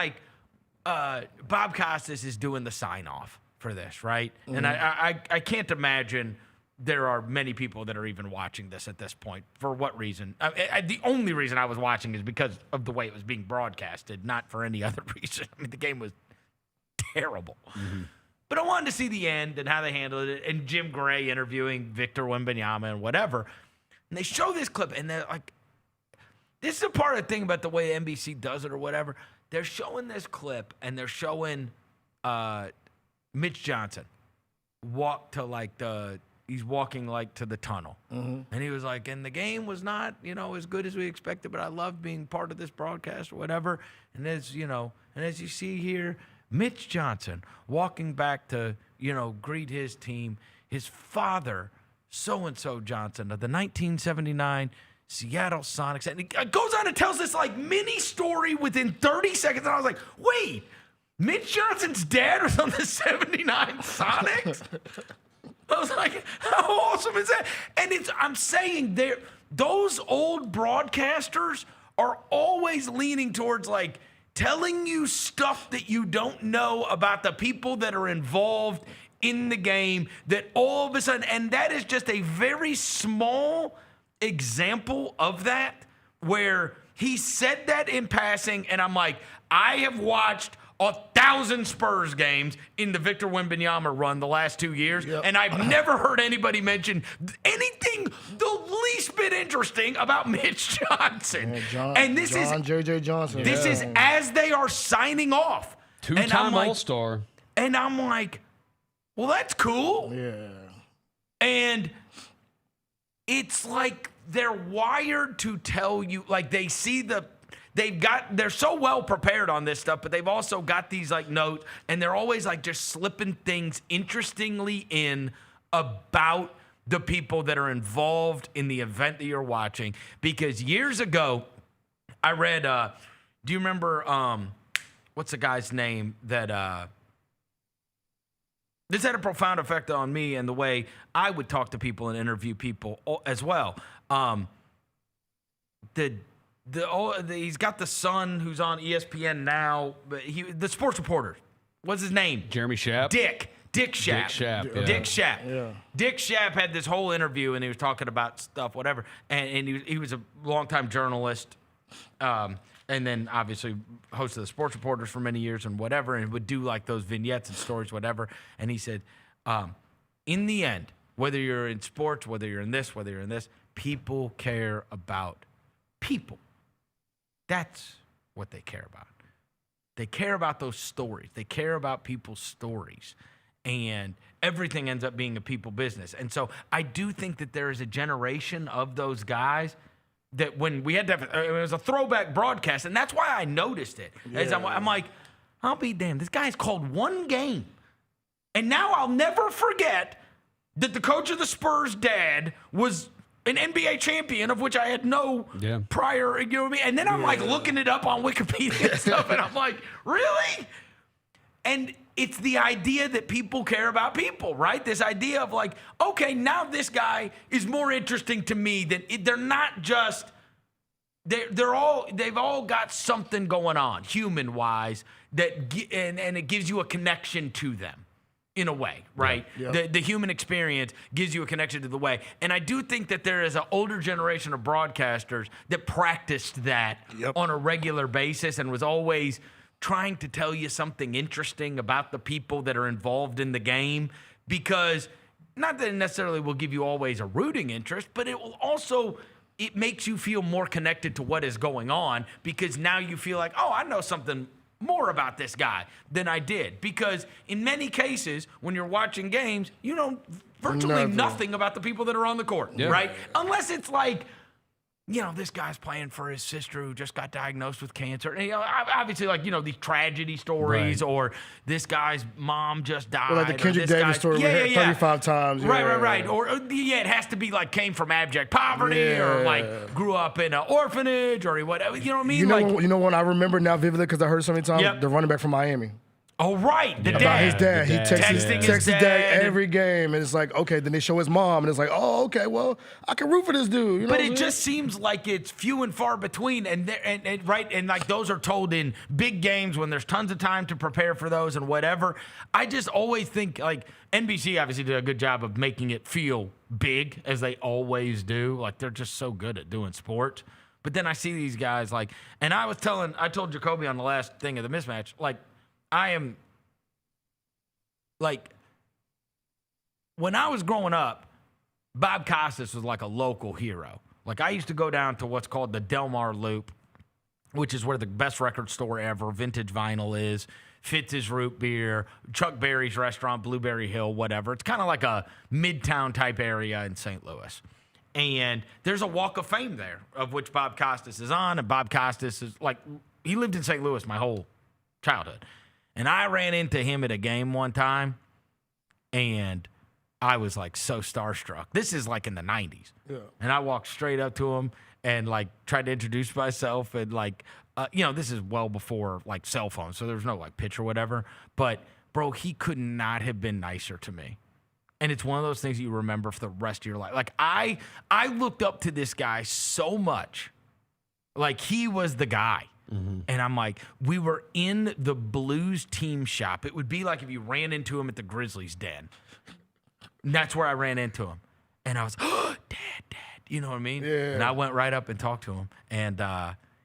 Bob Costas is doing the sign off for this, right? Mm-hmm. And I can't imagine there are many people that are even watching this at this point. For what reason? The only reason I was watching is because of the way it was being broadcasted, not for any other reason. I mean, the game was terrible. Mm-hmm. But I wanted to see the end and how they handled it, and Jim Gray interviewing Victor Wembanyama and whatever. And they show this clip, and they're like, this is a part of the thing about the way NBC does it or whatever. They're showing this clip, and they're showing Mitch Johnson walk to he's walking to the tunnel. Mm-hmm. And he was like, and the game was not, as good as we expected, but I love being part of this broadcast or whatever. And as you see here, Mitch Johnson walking back to, greet his team, his father, so-and-so Johnson of the 1979 Seattle Sonics. And it goes on and tells this mini story within 30 seconds. And I was like, wait, Mitch Johnson's dad was on the 79 Sonics? I was like, how awesome is that? And I'm saying those old broadcasters are always leaning towards telling you stuff that you don't know about the people that are involved in the game, that all of a sudden, and that is just a very small example of that, where he said that in passing, and I'm like, I have watched 1,000 Spurs games in the Victor Wembanyama run the last 2 years, and I've never heard anybody mention anything the least bit interesting about Mitch Johnson. And this is J.J. Johnson. This is as they are signing off. Two-time All-Star. And I'm like, well, that's cool. Yeah. And it's like they're wired to tell you, like they're so well prepared on this stuff, but they've also got these like notes, and they're always like just slipping things interestingly in about the people that are involved in the event that you're watching. Because years ago, I read, do you remember, what's the guy's name that, this had a profound effect on me and the way I would talk to people and interview people as well. He's got the son who's on ESPN now, but the sports reporter. What's his name? Jeremy Schaap. Dick Schaap. Dick Schaap. Yeah. Dick Schaap had this whole interview, and he was talking about stuff, whatever. And he was a longtime journalist, and then obviously hosted the sports reporters for many years and whatever, and would do like those vignettes and stories, whatever. And he said, in the end, whether you're in sports, whether you're in this, whether you're in this, people care about people. That's what they care about. They care about those stories. They care about people's stories. And everything ends up being a people business. And so I do think that there is a generation of those guys that when we had to have, it was a throwback broadcast, and that's why I noticed it. As I'm like, I'll be damned. This guy's called one game. And now I'll never forget that the coach of the Spurs' dad was an NBA champion, of which I had no prior, you know what I mean? And then I'm like looking it up on Wikipedia and stuff, and I'm like, really? And it's the idea that people care about people, right? This idea of like, okay, now this guy is more interesting to me than they're not just, they've all got something going on human-wise and it gives you a connection to them. In a way, right? The human experience gives you a connection to the way. And I do think that there is an older generation of broadcasters that practiced that on a regular basis and was always trying to tell you something interesting about the people that are involved in the game, because not that it necessarily will give you always a rooting interest, but it will also, it makes you feel more connected to what is going on, because now you feel like, oh, I know something more about this guy than I did. Because in many cases, when you're watching games, you know virtually nothing about the people that are on the court, right? Unless it's like, you know, this guy's playing for his sister who just got diagnosed with cancer. And, you know, obviously, like, you know, these tragedy stories, or this guy's mom just died. Or like the Kendrick Davis story, 35 times. Right. Or it has to be like came from abject poverty, or like grew up in an orphanage, or whatever. You know what I mean? You know what I remember now vividly because I heard it so many times? The running back from Miami. Oh, right. The about dad. his dad. He texts his dad and every game. And it's like, okay, then they show his mom. And it's like, oh, okay, well, I can root for this dude. You know but it just seems like it's few and far between. And like those are told in big games when there's tons of time to prepare for those and whatever. I just always think like NBC obviously did a good job of making it feel big, as they always do. Like they're just so good at doing sports. But then I see these guys like, and I told Jacoby on the last thing of the mismatch, like, I am, like, when I was growing up, Bob Costas was like a local hero. Like, I used to go down to what's called the Del Mar Loop, which is where the best record store ever, vintage vinyl is, Fitz's Root Beer, Chuck Berry's restaurant, Blueberry Hill, whatever. It's kind of like a midtown type area in St. Louis. And there's a Walk of Fame there, of which Bob Costas is on, and Bob Costas is, like, he lived in St. Louis my whole childhood. And I ran into him at a game one time, and I was, like, so starstruck. This is, like, in the 90s. Yeah. And I walked straight up to him and, like, tried to introduce myself. And, like, you know, this is well before, like, cell phones, so there's no, like, pitch or whatever. But, bro, he could not have been nicer to me. And it's one of those things you remember for the rest of your life. Like, I looked up to this guy so much. Like, he was the guy. Mm-hmm. And I'm like, we were in the Blues team shop. It would be like if you ran into him at the Grizzlies den. And that's where I ran into him. And I was, oh, Dad. You know what I mean? Yeah. And I went right up and talked to him. And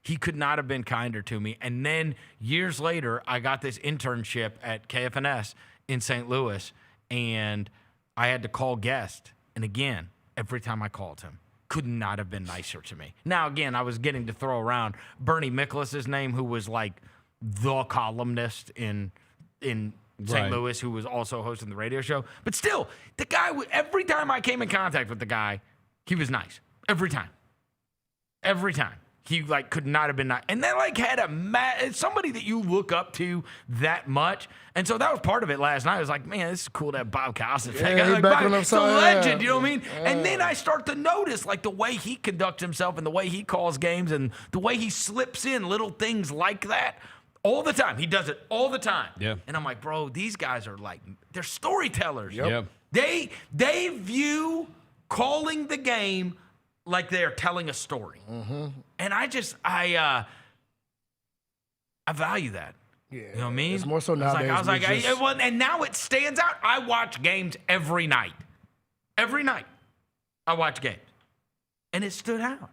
He could not have been kinder to me. And then years later, I got this internship at KFNS in St. Louis, and I had to call guest. And again, every time I called him, could not have been nicer to me. Now, again, I was getting to throw around Bernie Miklaus's name, who was like the columnist in St. Louis, who was also hosting the radio show. But still, the guy, every time I came in contact with the guy, he was nice. Every time. Every time. He like could not have been nice. And then like had somebody that you look up to that much. And so that was part of it last night. I was like, man, this is cool to have Bob Costas. Yeah, It's a legend, you know what I mean? Yeah. And then I start to notice like the way he conducts himself and the way he calls games and the way he slips in little things like that. All the time. He does it all the time. Yeah. And I'm like, bro, these guys are like, they're storytellers. Yep. They view calling the game like they're telling a story. Mm-hmm. And I value that. Yeah. You know what I mean? It's more so nowadays. And now it stands out. I watch games every night. Every night I watch games. And it stood out.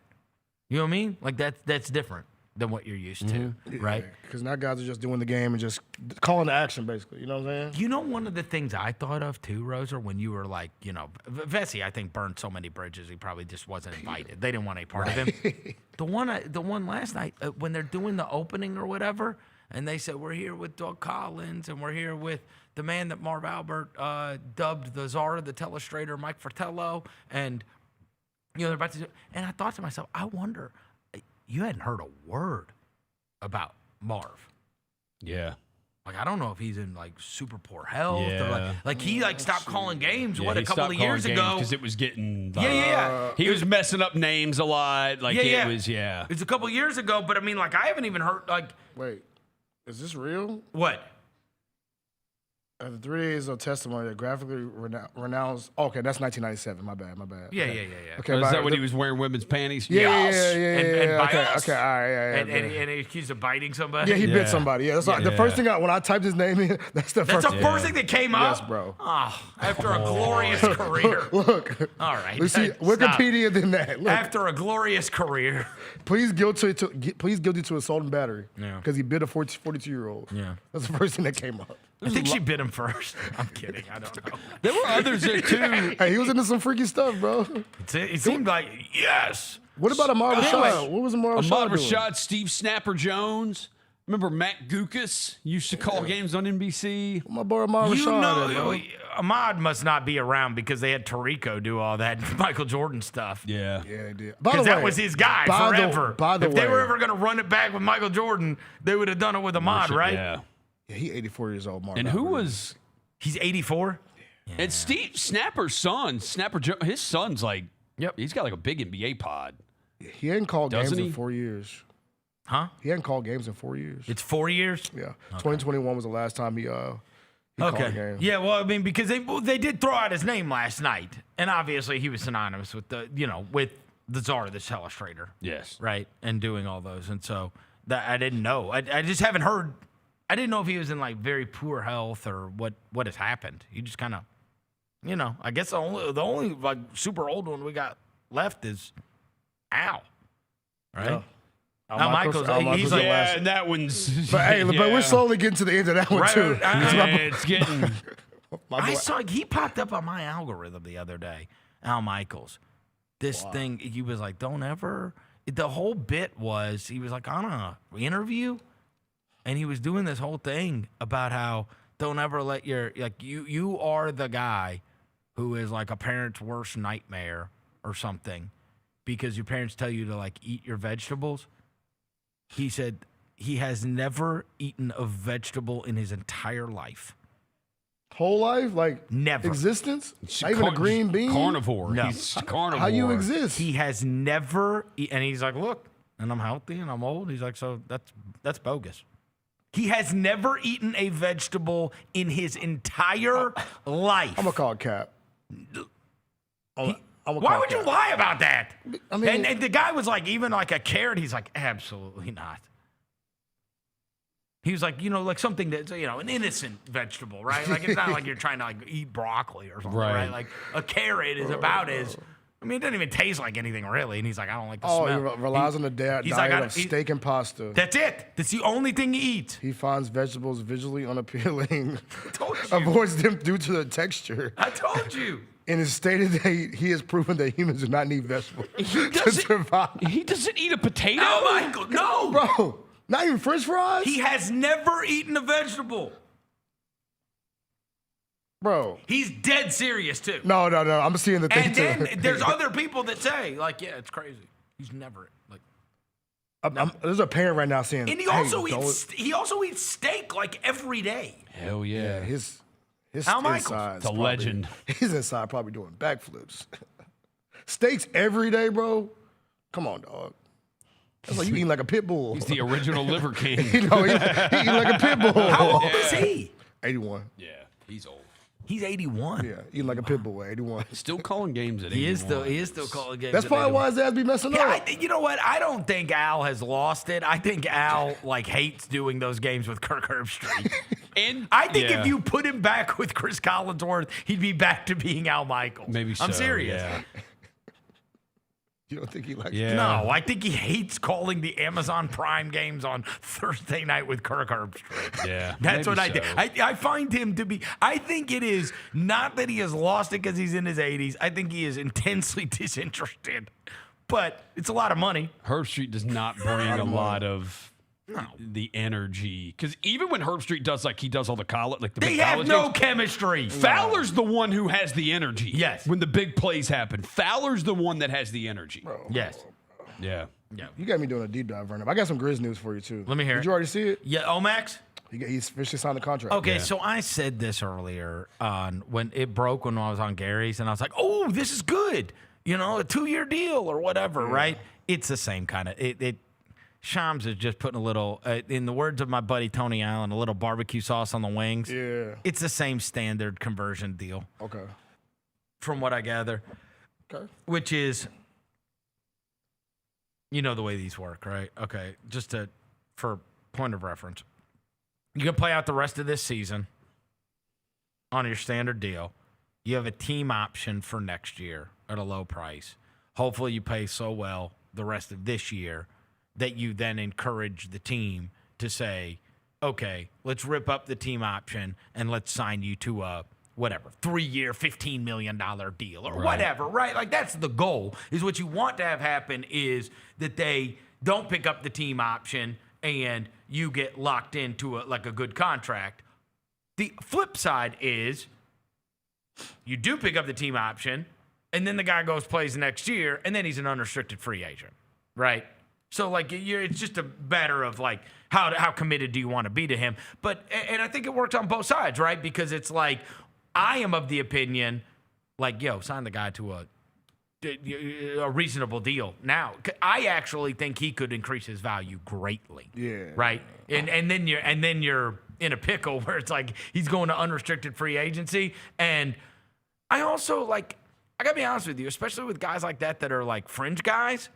You know what I mean? Like that's different than what you're used to, right? Because now guys are just doing the game and just calling the action, basically. You know what I'm saying? You know, one of the things I thought of too, Roser, when you were like, you know, Vesey, I think burned so many bridges he probably just wasn't invited. They didn't want any part of him. The one last night when they're doing the opening or whatever, and they said we're here with Doug Collins and we're here with the man that Marv Albert dubbed the czar of the telestrator, Mike Fratello, and you know they're about to do. And I thought to myself, I wonder. You hadn't heard a word about Marv. Yeah. Like, I don't know if he's in, like, super poor health. Yeah. Or like he, like, stopped calling games, Yeah, a couple of years ago. Because it was getting... He was messing up names a lot. Like, it was, It's a couple of years ago, but, I mean, like, I haven't even heard, like... Wait, is this real? What? The 3 days of testimony that graphically renounced. Okay, that's 1997. My bad. Yeah. Okay, is that when he was wearing women's panties? Yeah. And Okay, all right, yeah. And he accused of biting somebody? Yeah, he bit somebody. Yeah, that's the first thing when I typed his name in, that's the first thing that came up? Yes, bro. Oh, after a glorious career. Look. All right. Let's see, Wikipedia than that. Look. After a glorious career. Please guilty to assault and battery. Yeah. Because he bit a 42-year-old. Yeah. That's the first thing that came up. I think she bit him first. I'm kidding. I don't know. There were others there, too. Hey, he was into some freaky stuff, bro. It seemed like, yes. What about Amar Rashad? What was Amar Rashad Ahmad doing? Rashad, Steve Snapper Jones. Remember Matt Gukas used to call games on NBC? My boy Amar Rashad. Ahmad must not be around because they had Tarico do all that Michael Jordan stuff. Yeah. Yeah, they did. Because that was his guy forever. By the if way, they were ever going to run it back with Michael Jordan, they would have done it with Ahmad, right? Yeah. Yeah, he's 84 years old, Mark. And who was... He's 84? Yeah. And Steve Snapper's son, his son's like... Yep. He's got like a big NBA pod. He hadn't called games Doesn't he? in 4 years. Huh? He hadn't called games in 4 years. It's 4 years? Yeah. Okay. 2021 was the last time he called a game. Yeah, well, I mean, because they did throw out his name last night. And obviously he was synonymous with with the czar of the telestrator. Yes. Right? And doing all those. And so that I didn't know. I just haven't heard... I didn't know if he was in like very poor health or what has happened. He just kind of, I guess the only like super old one we got left is Al, right? Yeah. Al Michaels. He's like, and that one's. But but we're slowly getting to the end of that one too. It's getting. I saw he popped up on my algorithm the other day. Al Michaels, this thing he was like, don't ever. The whole bit was he was like on a interview. And he was doing this whole thing about how don't ever let you are the guy who is like a parent's worst nightmare or something because your parents tell you to like eat your vegetables. He said he has never eaten a vegetable in his entire life. Whole life? Like never. Existence? Not even a green bean? Carnivore. No. He's carnivore. How you exist? He has never and he's like, look, and I'm healthy and I'm old. He's like, so that's bogus. He has never eaten a vegetable in his entire life. I'm going to call it cap. Why would you lie about that? I mean, and the guy was like, even like a carrot, he's like, absolutely not. He was like, like something that's, an innocent vegetable, right? Like, it's not like you're trying to like eat broccoli or something, right? Like a carrot is about as, I mean, it doesn't even taste like anything really. And he's like, I don't like the Oh, smell. he relies on the diet of steak and pasta. That's it. That's the only thing he eats. He finds vegetables visually unappealing. I told you. Avoids them due to the texture. I told you. In his stated that he has proven that humans do not need vegetables to survive. He doesn't eat a potato? Oh, Michael, no. Bro, not even French fries? He has never eaten a vegetable. Bro. He's dead serious, too. No. I'm seeing the thing, And too. then there's other people that say, like, yeah, it's crazy. He's never, like. There's a parent right now saying, And he also eats steak, like, every day. Hell yeah. His Al Michaels. inside. It's a legend. He's inside probably doing backflips. Steaks every day, bro. Come on, dog. That's like you eating like a pit bull. He's the original liver king. he eating like a pit bull. How old is he? 81. Yeah, he's old. He's 81. Yeah, eating like a pit bull, 81. Still calling games at 81. He is still calling games. That's probably why his ass be messing up. You know what? I don't think Al has lost it. I think Al hates doing those games with Kirk Herbstreit. And I think if you put him back with Chris Collinsworth, he'd be back to being Al Michaels. Maybe so. I'm serious. Yeah. You don't think he likes No, I think he hates calling the Amazon Prime games on Thursday night with Kirk Herbstreit. Yeah. That's what I maybe think. so. I find him to be, I think it is not that he has lost it because he's in his 80s. I think he is intensely disinterested. But it's a lot of money. Herbstreit does not bring a lot of the energy. Because even when Herbstreit does, he does all the college, the They big have college no games, chemistry. Fowler's the one who has the energy. Yes. When the big plays happen. Fowler's the one that has the energy. Bro. Yes. Yeah. You got me doing a deep dive, Vernon. I got some Grizz news for you, too. Let me hear it. Did you already see it? Yeah, Omax? He's officially signed the contract. Okay, so I said this earlier when it broke when I was on Gary's, and I was like, oh, this is good. A 2-year deal or whatever, right? It's the same kind of Shams is just putting a little, in the words of my buddy Tony Allen, a little barbecue sauce on the wings. Yeah. It's the same standard conversion deal. Okay. From what I gather. Okay. Which is, the way these work, right? Okay, for point of reference. You can play out the rest of this season on your standard deal. You have a team option for next year at a low price. Hopefully you pay so well the rest of this year that you then encourage the team to say, okay, let's rip up the team option and let's sign you to a 3-year, $15 million deal or whatever, right? That's the goal, is what you want to have happen is that they don't pick up the team option and you get locked into a good contract. The flip side is you do pick up the team option and then the guy plays next year and then he's an unrestricted free agent, right? So, it's just a matter of, how committed do you want to be to him? And I think it works on both sides, right? Because it's I am of the opinion, sign the guy to a reasonable deal now. I actually think he could increase his value greatly. Yeah. Right? And then you're in a pickle where it's he's going to unrestricted free agency. And I also, I got to be honest with you, especially with guys like that are, fringe guys,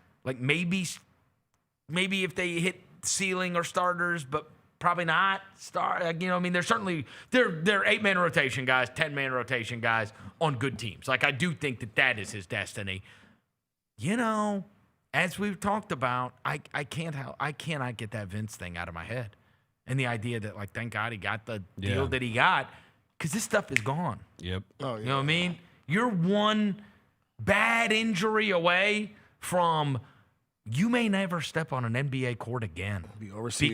maybe if they hit ceiling or starters, but probably not they're certainly they're 8-man rotation guys, 10-man rotation guys on good teams. I do think that is his destiny. As we've talked about, I cannot get that Vince thing out of my head. And the idea that thank God he got the deal that he got, because this stuff is gone. Yep. Oh, yeah. You know what I mean? You're one bad injury away from you may never step on an NBA court again. Be overseas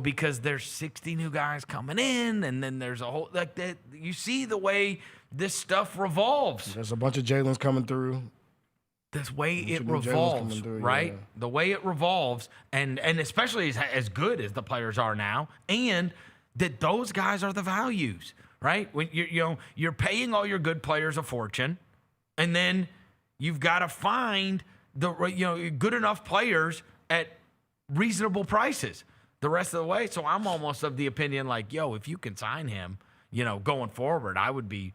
because there's 60 new guys coming in, and then there's a whole that. You see the way this stuff revolves. There's a bunch of Jaylons coming through. This way it revolves, right? Yeah. The way it revolves, and especially as good as the players are now, and that those guys are the values, right? When you're paying all your good players a fortune, and then you've got to find the good enough players at reasonable prices the rest of the way. So I'm almost of the opinion if you can sign him, going forward, I would be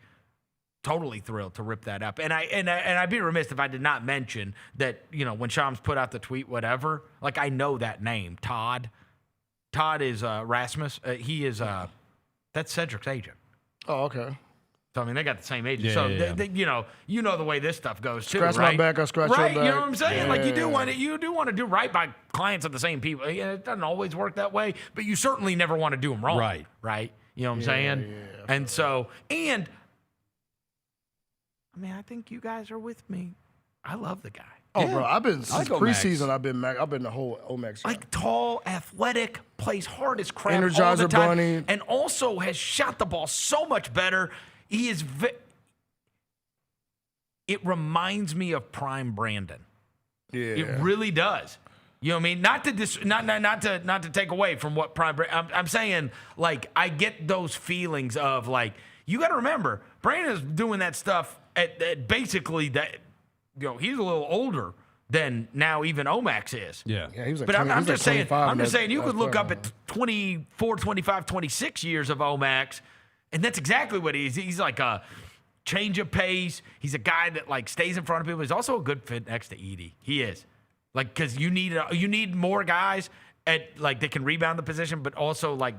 totally thrilled to rip that up. And I'd be remiss if I did not mention that, when Shams put out the tweet, whatever, I know that name, Todd. Todd is Rasmus. He is that's Cedric's agent. Oh, okay. So, I mean, they got the same ages. Yeah, so, yeah, they, you know the way this stuff goes, too, Scratch right? my back, I scratch your right? back. You know what I'm saying? Yeah, Like, you do yeah. want to do right by clients of the same people. Yeah, it doesn't always work that way, but you certainly never want to do them wrong. Right. Right? You know what I'm saying? Yeah, and so, and, I mean, I think you guys are with me. I love the guy. Oh, bro, I've been since like preseason. I've been the whole Omax. Like tall, athletic, plays hard as crap all the Energizer time, bunny. and also has shot the ball so much better. He is. It reminds me of prime Brandon. Yeah, it really does. You know what I mean? Not to take away from what prime. I'm saying, like, I get those feelings of, like, you got to remember, Brandon's doing that stuff at basically that. You know, he's a little older than now even Omax is. Yeah. Yeah, he was like But 20, I'm he was just like saying, 25 I'm just in that saying, you could look last up at 24, 25, 26 years of Omax, and that's exactly what he is. He's like a change of pace. He's a guy that, like, stays in front of people. He's also a good fit next to Edie. He is. Like, because you need more guys at, like, that can rebound the position, but also, like,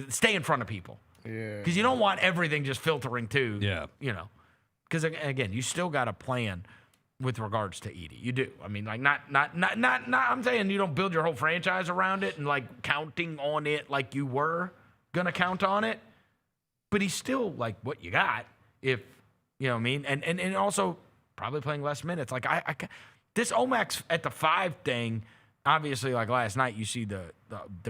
stay in front of people. Yeah. Because you don't want everything just filtering to. Yeah. You know. Because, again, you still got a plan with regards to Edie. You do. I mean, like, not I'm saying you don't build your whole franchise around it and, like, counting on it like you were going to count on it. But he's still, like, what you got if, you know what I mean? And also probably playing less minutes. Like, this Omax at the 5 thing, obviously, like last night, you see the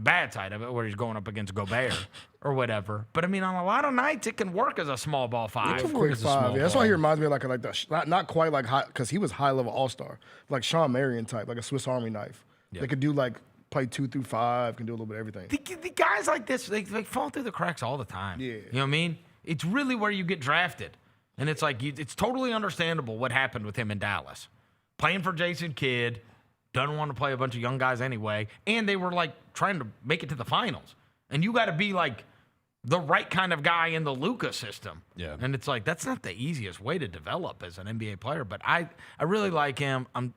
bad side of it where he's going up against Gobert or whatever. But, I mean, on a lot of nights, it can work as a small ball 5. It can work 5. Yeah, that's why he reminds me of like the not quite like high, because he was high level all-star, like Sean Marion type, like a Swiss Army knife. Yeah. They could do like play 2 through 5, can do a little bit of everything. The guys like this, they fall through the cracks all the time. Yeah. You know what I mean? It's really where you get drafted. And it's like, it's totally understandable what happened with him in Dallas. Playing for Jason Kidd, doesn't want to play a bunch of young guys anyway, and they were, like, trying to make it to the finals. And you got to be, like, the right kind of guy in the Luka system. Yeah. And it's like, that's not the easiest way to develop as an NBA player. But I really like him. I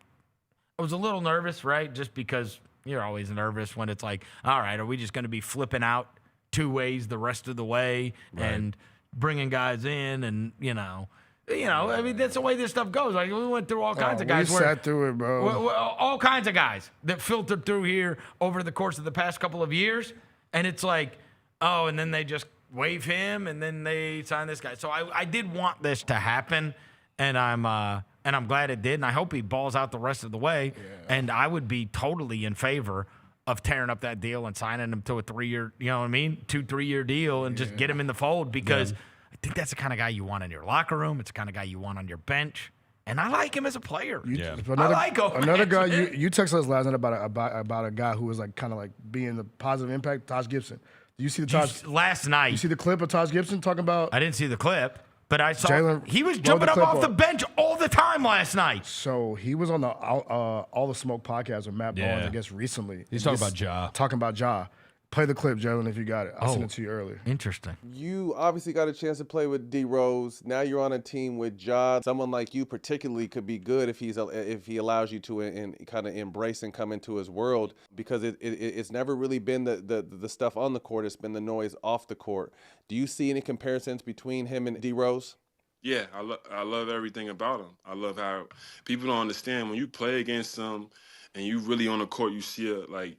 was a little nervous, right? Just because you're always nervous when it's like, all right, are we just going to be flipping out 2 ways the rest of the way and bringing guys in and, you know, I mean, that's the way this stuff goes. Like, we went through all kinds of guys. We sat through it, bro. All kinds of guys that filtered through here over the course of the past couple of years. And it's like, oh, and then they just waive him, and then they sign this guy. So I did want this to happen, and I'm glad it did, and I hope he balls out the rest of the way. Yeah. And I would be totally in favor of tearing up that deal and signing him to a 3-year, you know what I mean, 2-3-year deal, and just get him in the fold, because I think that's the kind of guy you want in your locker room. It's the kind of guy you want on your bench. And I like him as a player. I like him. Another guy, you texted us last night about a guy who was like kind of like being the positive impact, Taj Gibson. Do you see the Taj? Last night. You see the clip of Taj Gibson talking about? I didn't see the clip, but I saw Jaylon he was jumping up off the bench all the time last night. So he was on the All the Smoke podcast with Matt Barnes, I guess, recently. He's talking about Ja. Talking about Ja. Play the clip, Jaylon, if you got it. I'll send it to you earlier. Interesting. You obviously got a chance to play with D Rose. Now you're on a team with Ja. Someone like you particularly could be good if he allows you to kind of embrace and come into his world, because it's never really been the stuff on the court. It's been the noise off the court. Do you see any comparisons between him and D Rose? Yeah, I love everything about him. I love how people don't understand when you play against him and you really on the court, you see it like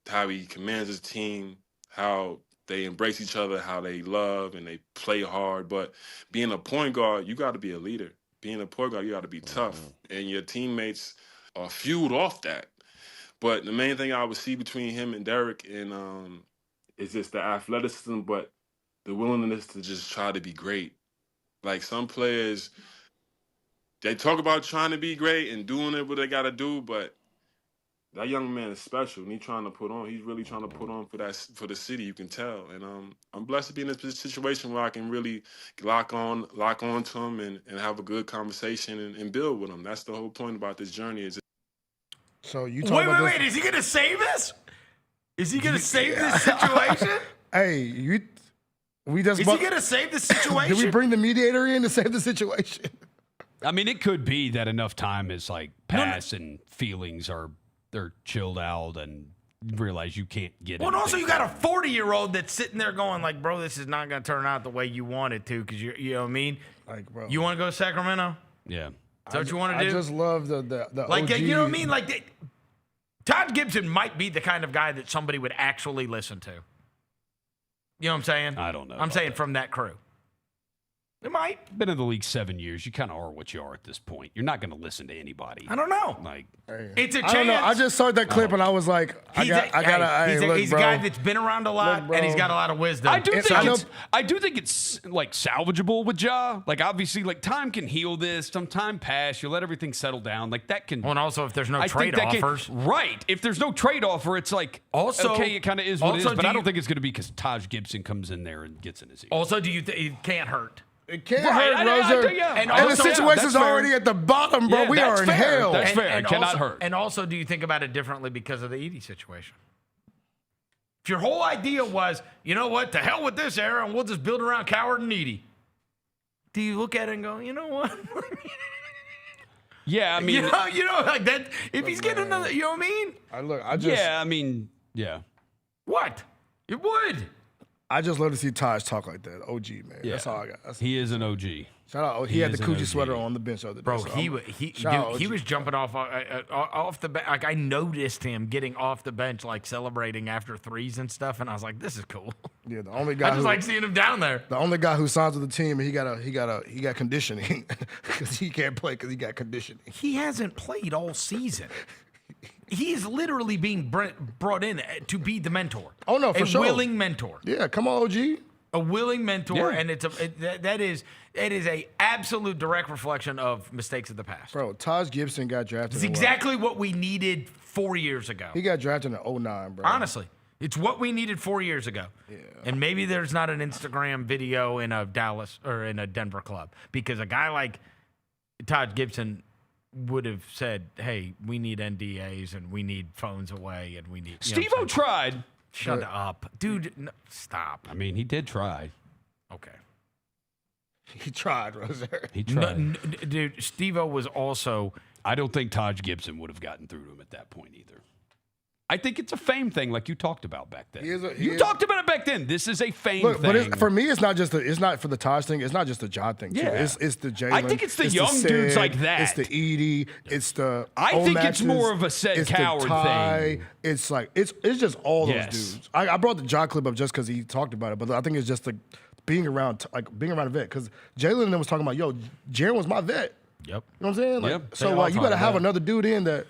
how he commands his team, how they embrace each other, how they love and they play hard. But being a point guard, you got to be a leader. Being a point guard, you got to be tough. And your teammates are fueled off that. But the main thing I would see between him and Derek is just the athleticism, but the willingness to just try to be great. Like, some players, they talk about trying to be great and doing it what they got to do, but that young man is special, and he's really trying to put on for the city, you can tell. And I'm blessed to be in this situation where I can really lock on to him and have a good conversation and build with him. That's the whole point about this journey. So you talk about wait, is he going to save us? Is he going to save this situation? Hey, is he going to save the situation? Did we bring the mediator in to save the situation? I mean, it could be that enough time is like passed and feelings they're chilled out, and realize you can't get it. Well, and also you got a 40-year-old that's sitting there going like, bro, this is not going to turn out the way you want it to because you know what I mean? Like, bro. You want to go to Sacramento? Yeah. Is that what you want to do? I just love the like, OG. you know what I mean? Like, Taj Gibson might be the kind of guy that somebody would actually listen to. You know what I'm saying? I don't know. I'm saying from that crew. It might. Been in the league 7 years. You kind of are what you are at this point. You're not going to listen to anybody. I don't know. Like, it's a chance. I don't know. I just saw that clip and I was like, he's a guy that's been around a lot and he's got a lot of wisdom. I do think it's like salvageable with Ja. Like obviously, like time can heal this. Some time pass. You let everything settle down. Like that can. Well, and also if there's no trade offers, right? If there's no trade offer, it's like also okay, it kind of is what it is. But I don't think it's going to be because Taj Gibson comes in there and gets in his ear. Also, do you it can't hurt? It can't hurt, Roser. And the situation's already at the bottom, bro. We are in hell. That's fair. It cannot hurt. And also, do you think about it differently because of the Edey situation? If your whole idea was, you know what, to hell with this era, and we'll just build around Coward and Edey, do you look at it and go, you know what? Yeah, I mean, you know, like that. If he's getting another, you know what I mean? Yeah, I mean, yeah. What? It would. I just love to see Taj talk like that. OG, man. Yeah. That's all I got. He is an OG. Shout out. He had the Coochie sweater on the bench the other day. Bro, so he was jumping off the bench. Like, I noticed him getting off the bench, like celebrating after threes and stuff, and I was like, this is cool. Yeah, the only guy I just like seeing him down there. The only guy who signs with the team, he got conditioning because he can't play because he got conditioning. He hasn't played all season. He is literally being brought in to be the mentor. Oh no, for sure, a willing mentor. Yeah, come on, OG. A willing mentor, and that is a absolute direct reflection of mistakes of the past. Bro, Taj Gibson got drafted. It's exactly what we needed 4 years ago. He got drafted in 2009, bro. Honestly, it's what we needed 4 years ago. Yeah. And maybe there's not an Instagram video in a Dallas or in a Denver club because a guy like Taj Gibson would have said, hey, we need NDAs and we need phones away and we need... Steve-O tried. Shut up. Dude, no, stop. I mean, he did try. Okay. He tried, Roser. He tried. Dude, Steve-O was also... I don't think Taj Gibson would have gotten through to him at that point either. I think it's a fame thing like you talked about back then. You talked about it back then. This is a fame thing. But for me, it's not for the Taj thing. It's not just the Ja thing. Too. Yeah. It's the Jaylon. I think it's the young dudes like that. It's the Edey. It's the I Omaxes, think it's more of a said Coward thing. It's like it's just all those dudes. I brought the Ja clip up just because he talked about it, but I think it's just being around a vet. Because Jaylon and them was talking about, yo, Jaron was my vet. Yep. You know what I'm saying? Yep. So you got to have another dude in that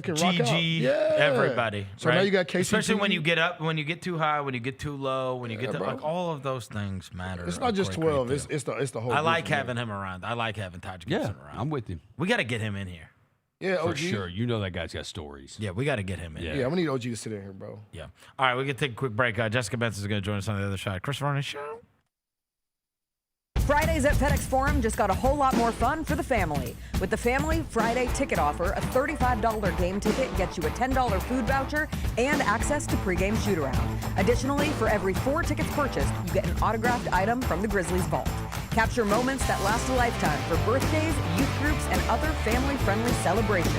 can rock out. Everybody. So now you got KCP. Especially when you get up, when you get too high, when you get too low, when you get to, like all of those things matter. It's not just 12. It's the whole. I like having him around. I like having Taj Gibson around. I'm with you. We got to get him in here. Yeah, for OG. sure. You know that guy's got stories. Yeah, we got to get him in. Yeah, we need OG to sit in here, bro. Yeah. All right, we're gonna take a quick break. Jessica Benson is gonna join us on the other side. Chris Vernon Show. Fridays at FedEx Forum just got a whole lot more fun for the family. With the Family Friday ticket offer, a $35 game ticket gets you a $10 food voucher and access to pregame shoot-around. Additionally, for every 4 tickets purchased, you get an autographed item from the Grizzlies vault. Capture moments that last a lifetime for birthdays, youth groups, and other family-friendly celebrations.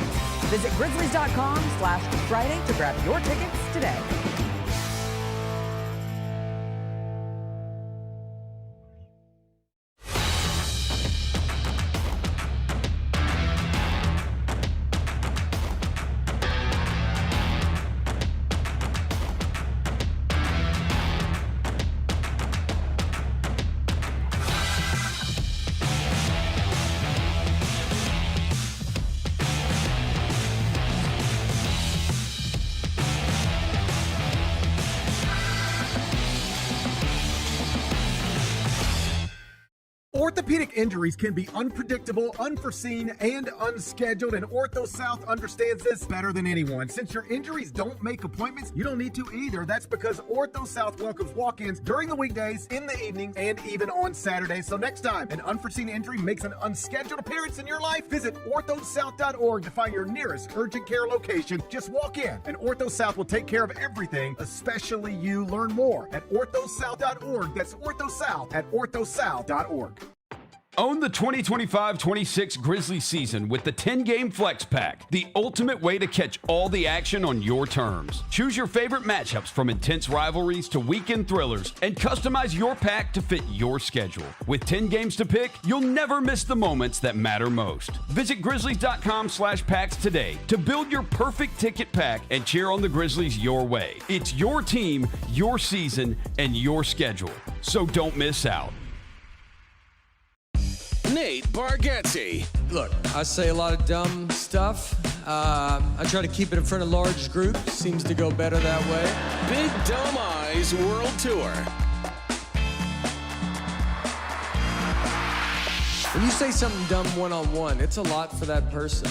Visit grizzlies.com/Friday to grab your tickets today. Orthopedic injuries can be unpredictable, unforeseen, and unscheduled, and OrthoSouth understands this better than anyone. Since your injuries don't make appointments, you don't need to either. That's because OrthoSouth welcomes walk-ins during the weekdays, in the evenings, and even on Saturdays. So next time an unforeseen injury makes an unscheduled appearance in your life, visit OrthoSouth.org to find your nearest urgent care location. Just walk in, and OrthoSouth will take care of everything, especially you. Learn more at OrthoSouth.org. That's OrthoSouth at OrthoSouth.org. Own the 2025-26 Grizzlies season with the 10-game Flex Pack, the ultimate way to catch all the action on your terms. Choose your favorite matchups from intense rivalries to weekend thrillers and customize your pack to fit your schedule. With 10 games to pick, you'll never miss the moments that matter most. Visit Grizzlies.com/packs today to build your perfect ticket pack and cheer on the Grizzlies your way. It's your team, your season, and your schedule. So don't miss out. Nate Bargatze. Look, I say a lot of dumb stuff. I try to keep it in front of large groups. Seems to go better that way. Big Dumb Eyes World Tour. When you say something dumb one-on-one, it's a lot for that person.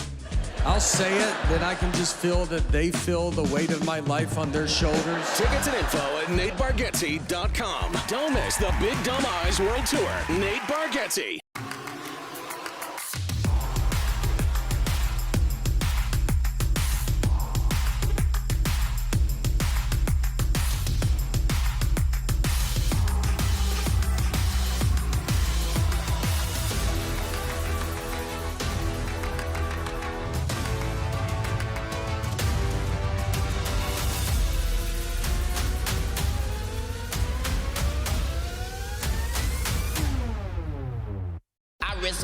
I'll say it, then I can just feel that they feel the weight of my life on their shoulders. Tickets and info at NateBargatze.com. Don't miss the Big Dumb Eyes World Tour. Nate Bargatze.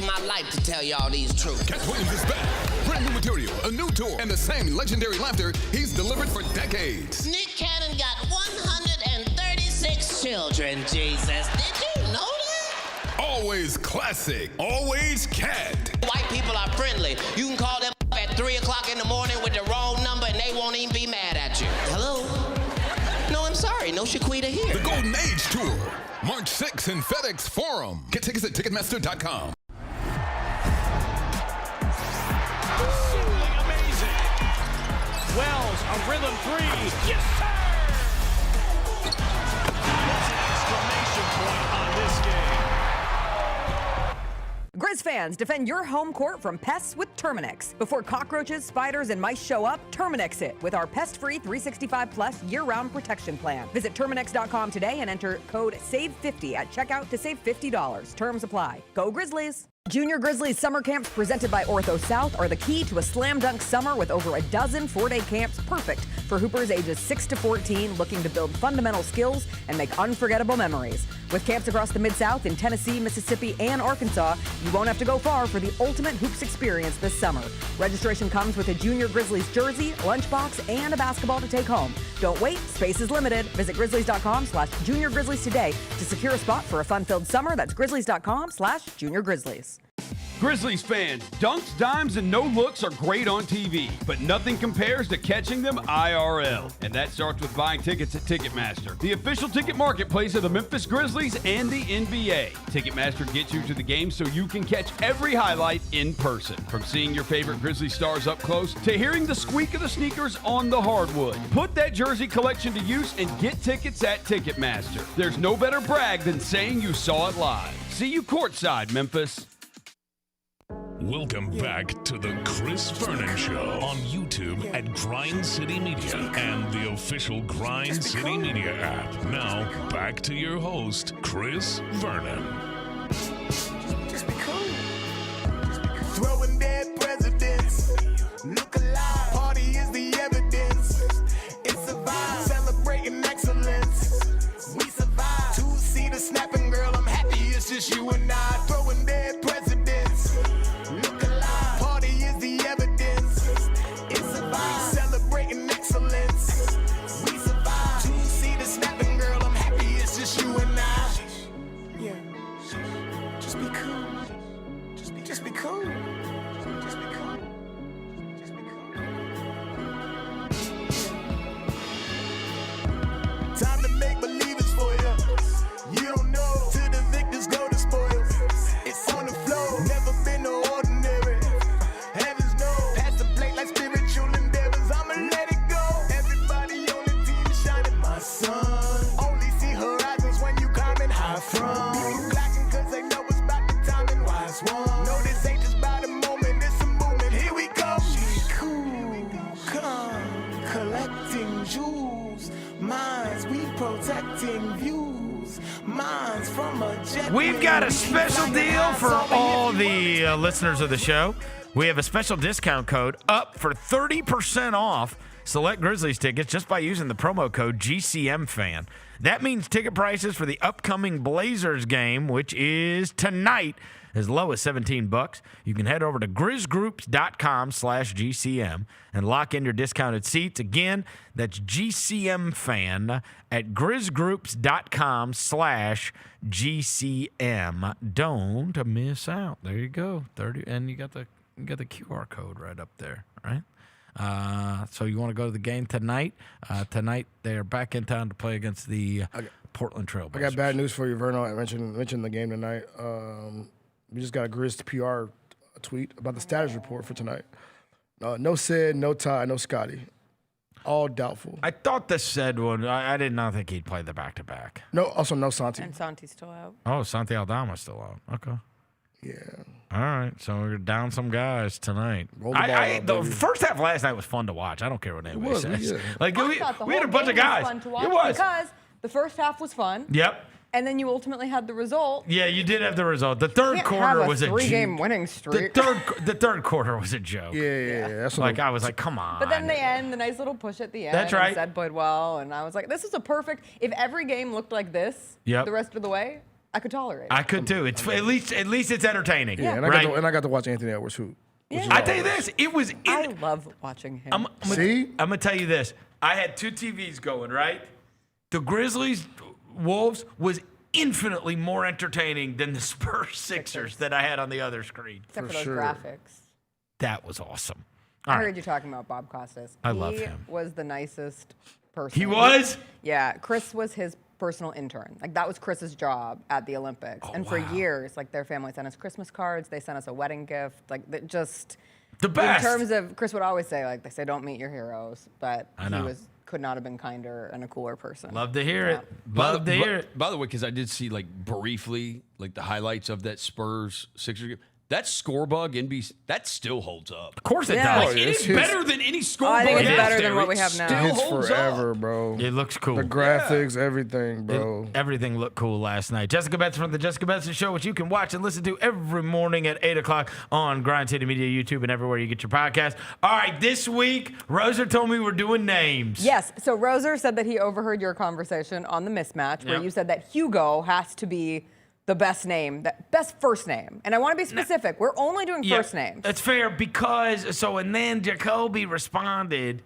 My life to tell y'all these truths. Cat Williams is back. Brand new material, a new tour, and the same legendary laughter he's delivered for decades. Nick Cannon got 136 children, Jesus. Did you know that? Always classic, always Cat. White people are friendly. You can call them at 3 o'clock in the morning with the wrong number and they won't even be mad at you. Hello? No, I'm sorry. No Shaquita here. The Golden Age Tour. March 6th in FedEx Forum. Get tickets at Ticketmaster.com. Wells, a rhythm three. Yes, sir! That's an exclamation point on this game. Grizz fans, defend your home court from pests with Terminix. Before cockroaches, spiders, and mice show up, Terminix it with our pest-free 365-plus year-round protection plan. Visit Terminix.com today and enter code SAVE50 at checkout to save $50. Terms apply. Go Grizzlies! Junior Grizzlies summer camps presented by OrthoSouth are the key to a slam dunk summer with over a dozen 4-day camps perfect for hoopers ages 6 to 14 looking to build fundamental skills and make unforgettable memories. With camps across the Mid-South in Tennessee, Mississippi, and Arkansas, you won't have to go far for the ultimate hoops experience this summer. Registration comes with a Junior Grizzlies jersey, lunchbox, and a basketball to take home. Don't wait, space is limited. Visit Grizzlies.com/Junior Grizzlies today to secure a spot for a fun-filled summer. That's Grizzlies.com/Junior Grizzlies. Grizzlies fans, dunks, dimes, and no-looks are great on TV, but nothing compares to catching them IRL. And that starts with buying tickets at Ticketmaster, the official ticket marketplace of the Memphis Grizzlies and the NBA. Ticketmaster gets you to the game so you can catch every highlight in person. From seeing your favorite Grizzly stars up close to hearing the squeak of the sneakers on the hardwood. Put that jersey collection to use and get tickets at Ticketmaster. There's no better brag than saying you saw it live. See you courtside, Memphis. Welcome back to the Chris Vernon Show on YouTube at Grind City Media and the official Grind City Media app. Now, back to your host, Chris Vernon. Just be cool. Throwing dead presidents. Look alive. Party is the evidence. It's a vibe. Celebrating excellence. We survive. Two-seater snapping, girl. I'm happy it's just you and I. Throwing dead presidents. Look alive. Party is the evidence. It's a vibe. Celebrating excellence. We survive. Two-seater snapping, girl. I'm happy it's just you and I. Yeah. Just be cool. Just be cool. Just be cool. Just be cool. Time to make believers for you. You don't know. To the victors go the spoils. It's on the floor. Never been no ordinary. Heavens know. Pass the plate like spiritual endeavors. I'ma let it go. Everybody on the team shining, my son. Only see horizons when you climbing high from. People clacking cause they know it's about the time and wise one. No, this ain't just about a moment, it's a movement. Here we go. She cool, calm, collecting jewels. Minds, we protecting views. Minds We've got a special deal for all the listeners of the show. We have a special discount code up for 30% off select Grizzlies tickets just by using the promo code GCMFan. That means ticket prices for the upcoming Blazers game, which is tonight, as low as $17. You can head over to grizzgroups.com/GCM and lock in your discounted seats. Again, that's GCMFan at grizzgroups.com/GCM. Don't miss out. There you go. 30, and you got the QR code right up there, right? So you want to go to the game tonight? Tonight they are back in town to play against the Portland Trailblazers. I got bad news for you, Vernon. I mentioned the game tonight. We just got a Grizz PR tweet about the status report for tonight. No Sid, no Ty, no Scotty. All doubtful. I thought the said one. I did not think he'd play the back-to-back. No, also no Santi. And Santi's still out. Oh, Santi Aldama's still out. Okay. Yeah. All right. So we're down some guys tonight. Roll the ball up, the baby. first half last night was fun to watch. I don't care what anybody says. Yeah. Like I thought the we had a whole bunch of game guys. was fun to watch It was. because the first half was fun. Yep. And then you ultimately had the result. Yeah, you did have the result. The third Can't quarter have a was a three-game winning streak. The third quarter was a joke. Yeah. That's Like I was like, come on. But then the end, the nice little push at the end. That's right. And Zed played well, and I was like, this is a perfect. If every game looked like this, Yep. the rest of the way, I could tolerate it. I could too. It's at least it's entertaining. Yeah, and I got to watch Anthony Edwards hoop. I tell you this, it was. I love watching him. See? I'm gonna tell you this. I had two TVs going, right? The Grizzlies Wolves was infinitely more entertaining than the Spurs Sixers that I had on the other screen. Except for those graphics. That was awesome. I heard you talking about Bob Costas. I love him. He was the nicest person. He was? Yeah. Chris was his personal intern. Like, that was Chris's job at the Olympics. And for years, like, their family sent us Christmas cards. They sent us a wedding gift. Like, just... The best. In terms of... Chris would always say, like, they say don't meet your heroes. But I know. he could not have been kinder and a cooler person. Love to hear it. Love to hear it. By the way, because I did see, like, briefly, like, the highlights of that Spurs-Sixers game. That score bug, NBC, that still holds up. Of course it Yeah. does. Like, it is better than any score I think bug it's out better there. than what we It have now. still It's holds forever, up. bro. It looks cool. The graphics, everything, bro. Everything looked cool last night. Jessica Benson from the Jessica Benson Show, which you can watch and listen to every morning at 8 o'clock on Grind City Media, YouTube, and everywhere you get your podcast. All right, this week, Rosa told me we're doing names. Yes. So Roser said that he overheard your conversation on the mismatch where Yep. you said that Hugo has to be the best name, the best first name. And I want to be specific. We're only doing Yeah, first names. That's fair because, and then Jacoby responded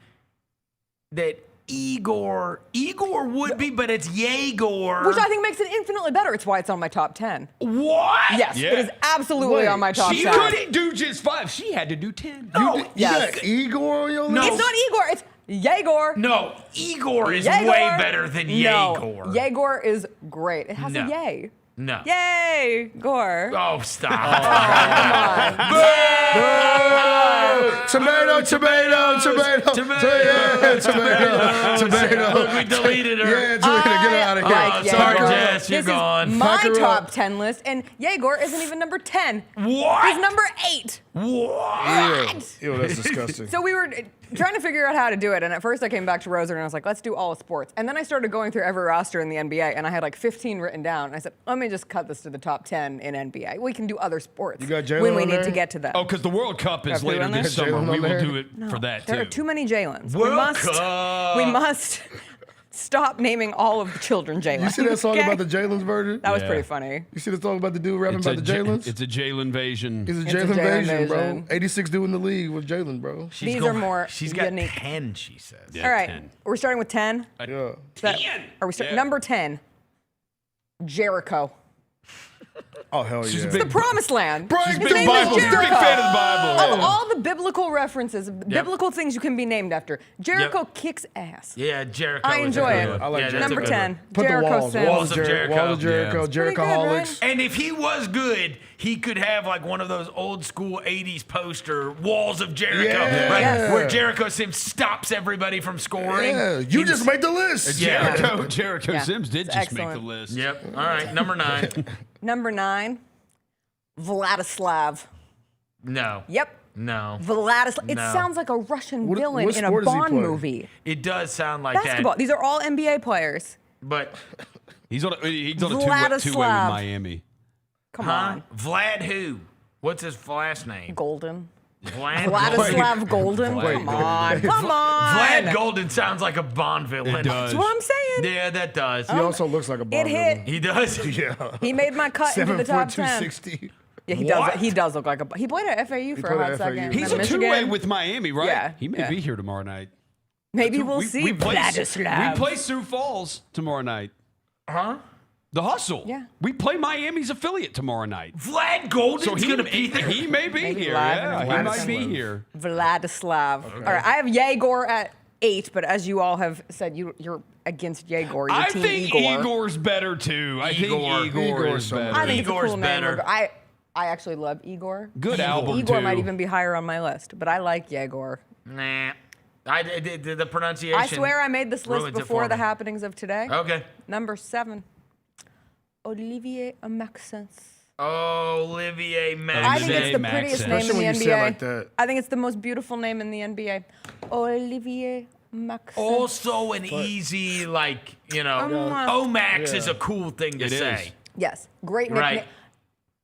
that Igor would be, but it's Yegor. Which I think makes it infinitely better. It's why it's on my top 10. What? Yes, Yeah. it is absolutely on my top She 10. couldn't do just 5. She had to do 10. You yes. got Igor on your list? No. It's not Igor, it's Yegor. No, Igor is Yegor. way better than Yegor. No, Yegor is great. It has No. a yay. No. Yay, Gore. Oh, stop. Tomato, tomato, tomato, tomato. Look, we deleted her. Yeah, Jena, get her out of here. Like Sorry, Yegor. Jess, you're This gone. is my Pack her top up. 10 list, and Yegor isn't even number 10. What? He's number 8. What? Ew, that's disgusting. So we were trying to figure out how to do it, and at first I came back to Roser and I was like, let's do all sports. And then I started going through every roster in the NBA, and I had like 15 written down. And I said, let me just cut this to the top 10 in NBA. We can do other sports You got Jaylon when we on need there? to get to them. Oh, because the World Cup is Have we later on this there? summer. Jaylon We on will there? do it for that, there too. are too many Jaylons. World We must stop naming all of the children Jaylon. You see that song okay? about the Jalen's version? That was Yeah. pretty funny. You see the song about the dude rapping It's about the Jalen's? It's a Jalen invasion. He's a It's a Jalen Jalen invasion, bro. invasion. 86 dude in the league with Jalen, bro. These are more She's got unique. 10, she says. Yeah, All right, 10. we're starting with 10. Yeah. Are we starting? Yeah. Number 10, Jericho. Oh, hell yeah. It's the promised land. Bro, His big name Bible. is Big Jericho. fan of the Bible. Of all the biblical references, biblical things you can be named after, Jericho kicks ass. Yeah, Jericho. I is a enjoy good it. one. I like Yeah, Jericho. that's a Number good 10, one. Put the Jericho walls. Sims. Walls of Jericho. Walls of Jericho. Yeah. Pretty good, Jerichoholics. And if he was good, he could have like one of those old school 80s poster walls of Jericho, Yeah. right? Yeah. Where Jericho Sims stops everybody from scoring. Yeah, you just made the list. Yeah. Jericho Yeah. Sims did It's just make excellent. the list. Yep. All right, number 9. Number 9, Vladislav. No. Yep. No. Vladislav. It No. sounds like a Russian What villain in a sport does he Bond play? movie. It does sound like Basketball. that. These are all NBA players. But He's on a two-way with Vladislav. Miami. Come on. Vlad who? What's his last name? Golden. Vladislav Golden. Come on. Come on. Vlad Golden sounds like a Bond villain. It does. That's what I'm saying. Yeah, that does. He also looks like a Bond It hit. villain. He does. Yeah. He made my cut into the top 10. 7'2", Yeah, he What? does. He does look like a. He played at FAU for a played hot at FAU. second. He's Then a two-way Michigan. with Miami, right? Yeah, He may yeah. be here tomorrow night. Maybe we'll see. We play Vladislav. Sioux Falls tomorrow night. Huh? The Hustle. Yeah. We play Miami's affiliate tomorrow night. Vlad Golden's So going to be there. He may be Maybe here. live Yeah, in he might Vladislav. be here. Vladislav. All right, I have Yegor at 8, but as you all have said, you're against Yegor. You're I team think Igor. Igor's better too. I think Igor. Igor is so better. I think it's a Igor's cool better. name. I actually love Igor. Good album Igor too. might even be higher on my list, but I like Yegor. Nah. The pronunciation. I swear I made this list ruins it before for the me. happenings of today. Okay. Number 7, Olivier Maxence. Olivier Maxence. I think it's the prettiest name in Especially the when you say it NBA. like that. I think it's the most beautiful name in the NBA. Olivier Maxence. Also an easy, like, Omax is a cool thing to It say. is. Yes, great nickname. Right.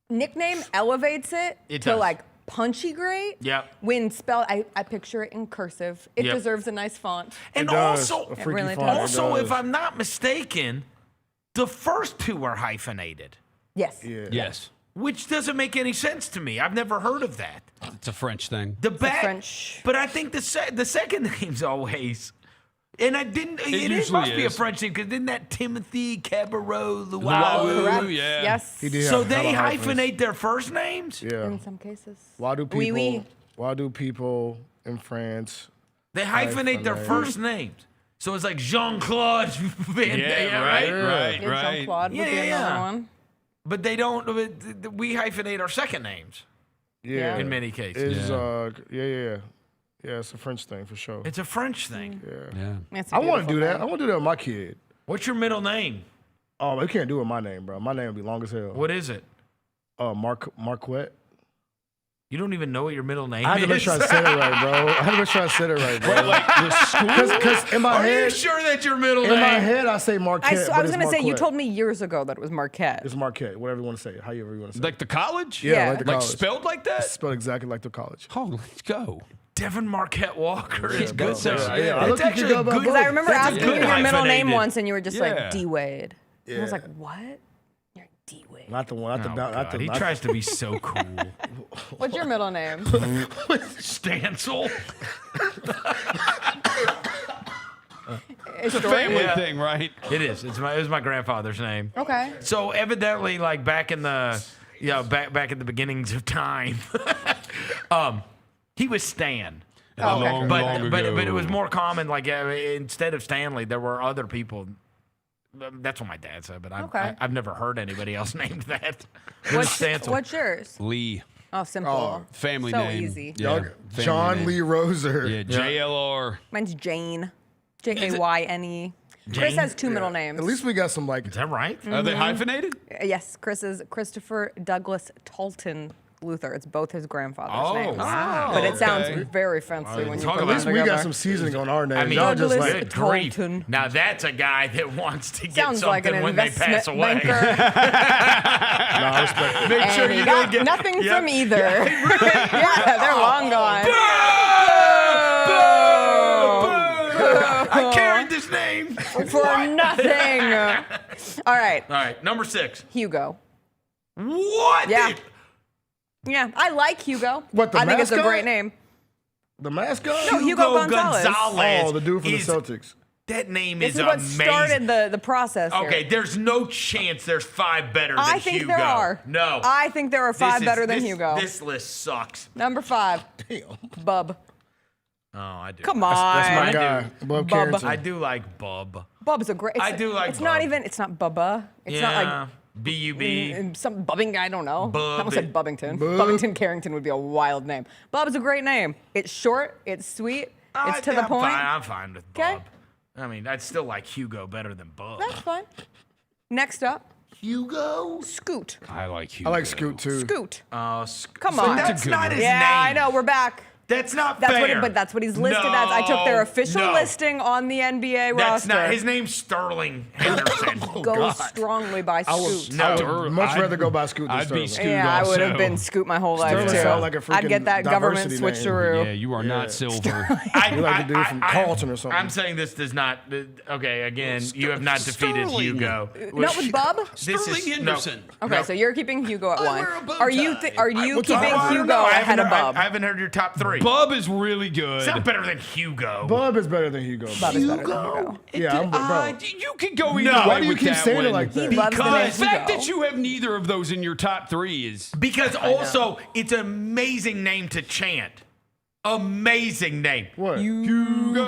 Nickname elevates it, It to does. like punchy great. Yep. When spelled, I picture it in cursive. It Yep. deserves a nice font. And It does. also, A freaky really font, does. it also, does. if I'm not mistaken, the first two are hyphenated, Yes. Yeah. Yes. which doesn't make any sense to me. I've never heard of that. It's a French thing. The back, French. but I think the second name's always. And I didn't. It usually must be a is. French name because didn't that Timothy Cabarrot Luau. Luau? Correct. yeah. Yes. He did So have hella they hyphens. hyphenate their first names. Yeah. In some cases. Why do Oui, people? oui. Why do people in France? They hyphenate their Hyphenate. first names. So it's like Jean-Claude Van Yeah, Damme, right, right? Good Jean-Claude would be another one. But they don't. We hyphenate our second names. Yeah. In many cases. It's yeah, it's a French thing for sure. It's a French thing. Yeah. It's a I want to beautiful do that. name. I want to do that with my kid. What's your middle name? Oh, we can't do it with my name, bro. My name would be long as hell. What is it? Marquette. You don't even know what your middle name I had to is. make sure I said it right, bro. I had to make sure I said it right, bro. Like the school? Because in my Are head, you sure that's your middle in name? my head, I say Marquette. I but was it's going to say, you Marquette. told me years ago that it was Marquette. It's Marquette, whatever you want to say it, however you want to say Like the college? it. Yeah, Yeah. like the Like college. spelled like that? It's spelled exactly like the college. Oh, let's go. Devin Marquette Walker is bro. good. So Yeah, yeah, I that's look, you actually could go a by good. both. Because I remember That's a asking good you your middle name hyphenated. once, and you were just Yeah. like, D-Wade. And I was Yeah. like, what? You're D-Wade. Not the one, not the Oh, not God, the he not tries to be so cool. What's your middle name? Stancil. It's a family thing, right? It is. It was my grandfather's name. Okay. So evidently, like back in the, back in the beginnings of time, he was Stan. Oh, okay. Long, But long but ago. it was more common. Like instead of Stanley, there were other people. That's what my dad said, but Okay. I've never heard anybody else named that. What's yours? Lee. Oh, simple. Family so name. easy. Yeah. John family name. Lee Roser. Yeah, JLR. Mine's Jane. Jayne. Chris Jane? has two middle names. At least we got some like. Is that right? Are they hyphenated? Yes, Chris is Christopher Douglas Talton Luther. It's both his grandfather's Oh, names. wow. But it sounds Okay. very fancy when you talk put about them At least we together. got some seasoning on our names. I mean, Y'all just Douglas like. good grief. Talton. Now that's a guy that wants to get Sounds something like an when they investment pass away. banker. No, I respect it. Make And sure he you got don't get nothing Yep. from either. Yeah, they're long gone. I carried this name For nothing. All right, All right, number 6. Hugo. What? Yeah. Yeah, I like Hugo. What, the I think it's a mascot? great name. The mascot? No, Hugo Gonzalez. Oh, the dude from the is- Celtics. That name This is is what amazing. started the process here. Okay, there's no chance there's 5 better than I think Hugo. there are. No. I think there are 5 better than this, Hugo. This list sucks. Number 5. Damn. Bub. Oh, I do. Come on. That's my I guy, do. Bub Bub. Carrington. I do like Bub. Bub's a great. I do like It's not Bub. even. It's not Bubba. It's yeah. not like B-U-B. some Bubbing. I don't know. I almost said Bubbington. Bub. Bubbington Carrington would be a wild name. Bub's a great name. It's short. It's sweet. It's to the I'm point. Fine. I'm fine with 'Kay. Bub. I mean, I'd still like Hugo better than Bub. That's fine. Next up, Hugo? Scoot. I like Hugo. I like Scoot too. Scoot. Oh, Come but on. That's not his Yeah, name. I know. We're back. That's not That's fair. but that's what he's listed as. I took their official listing on the NBA That's roster. not his name's Sterling Henderson. Goes strongly by Scoot. I would much rather go by Scoot than I'd be Sterling. Scoot Yeah, I would have also. been Scoot my whole life Sterling too. sound like a I'd get that freaking government diversity name. switcheroo. Yeah, you are not silver. You like the dude from Carlton or something. I'm saying this does not. Okay, again, you have not defeated Sterling. Hugo. Not with Bub? Sterling Henderson. Okay, so you're keeping Hugo at one. wear a bow Are you tie. are you What's keeping up? Hugo ahead of Bub? I haven't heard your top three. Bub is really good. It's not better than Hugo. Bub is better than Hugo. Bub is better than Hugo. Yeah, bro. You can go either No. way Why do you with keep that saying one. it like that? He loves the name The fact Hugo. that you have neither of those in your top three is Because also, it's an amazing name to chant. Amazing name. What? Hugo.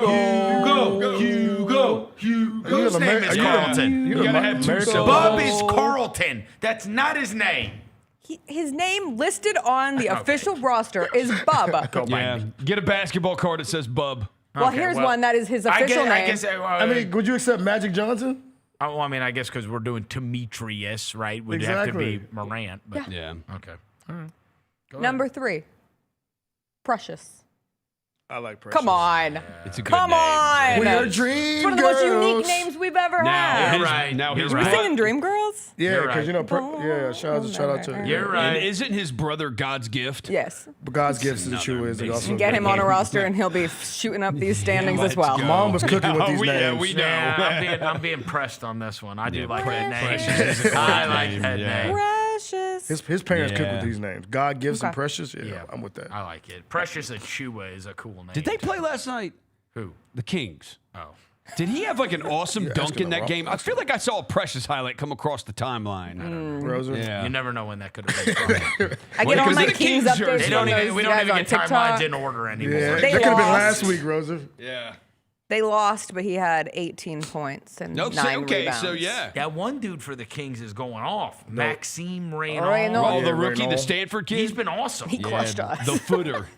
Whose name is Carlton? You gotta have two syllables. Bub is Carlton. That's not his name. His name listed on the official roster is Bub. Yeah, get a basketball card that says Bub. Well, here's one that is his official name. I mean, would you accept Magic Johnson? Oh, I mean, I guess because we're doing Demetrius, right? Would have to be Exactly. Morant. But Yeah. Okay. All right. Go Number 3, Precious. I like Precious. Come on. It's a good Come name. on. We are It's dream one of the most girls. unique names we've ever Now, had. his, right. now his You're We're right. singing Dream Girls? Yeah, You're because right. you know, shout out to You're right. And isn't his brother God's gift? Yes. God's gifts is the true is. basic- Also Get him on a roster and he'll be shooting up these standings as Let's well. go. Mom was cooking with these we, names. Yeah, we know. Yeah, I'm being pressed on this one. I do like that name. Precious is a great I like name, that yeah. name. Precious. His parents cook Yeah. with these names. God Gifts and Okay. Precious. Yeah, I'm with that. I like it. Precious Achua is a cool name. Did they play last night? Who? The Kings. Oh. Did he have like an awesome dunk asking in the that wrong- game? I feel like I saw a Precious highlight come across the timeline. Rosa. Yeah. You never know when that could have been from. I get all because my of the Kings Kings updates jersey. They don't from even, those we don't guys even on get TikTok. timelines in order anymore. Yeah, They that could have been lost. last week, Rosa. Yeah. They lost, but he had 18 points and Nope. 9 Okay. rebounds. So yeah. That one dude for the Kings is going off. Maxime Reynaud. Reynaud. Oh, the Yeah, rookie, the Reynaud. Stanford kid. He's been awesome. He crushed us. The footer.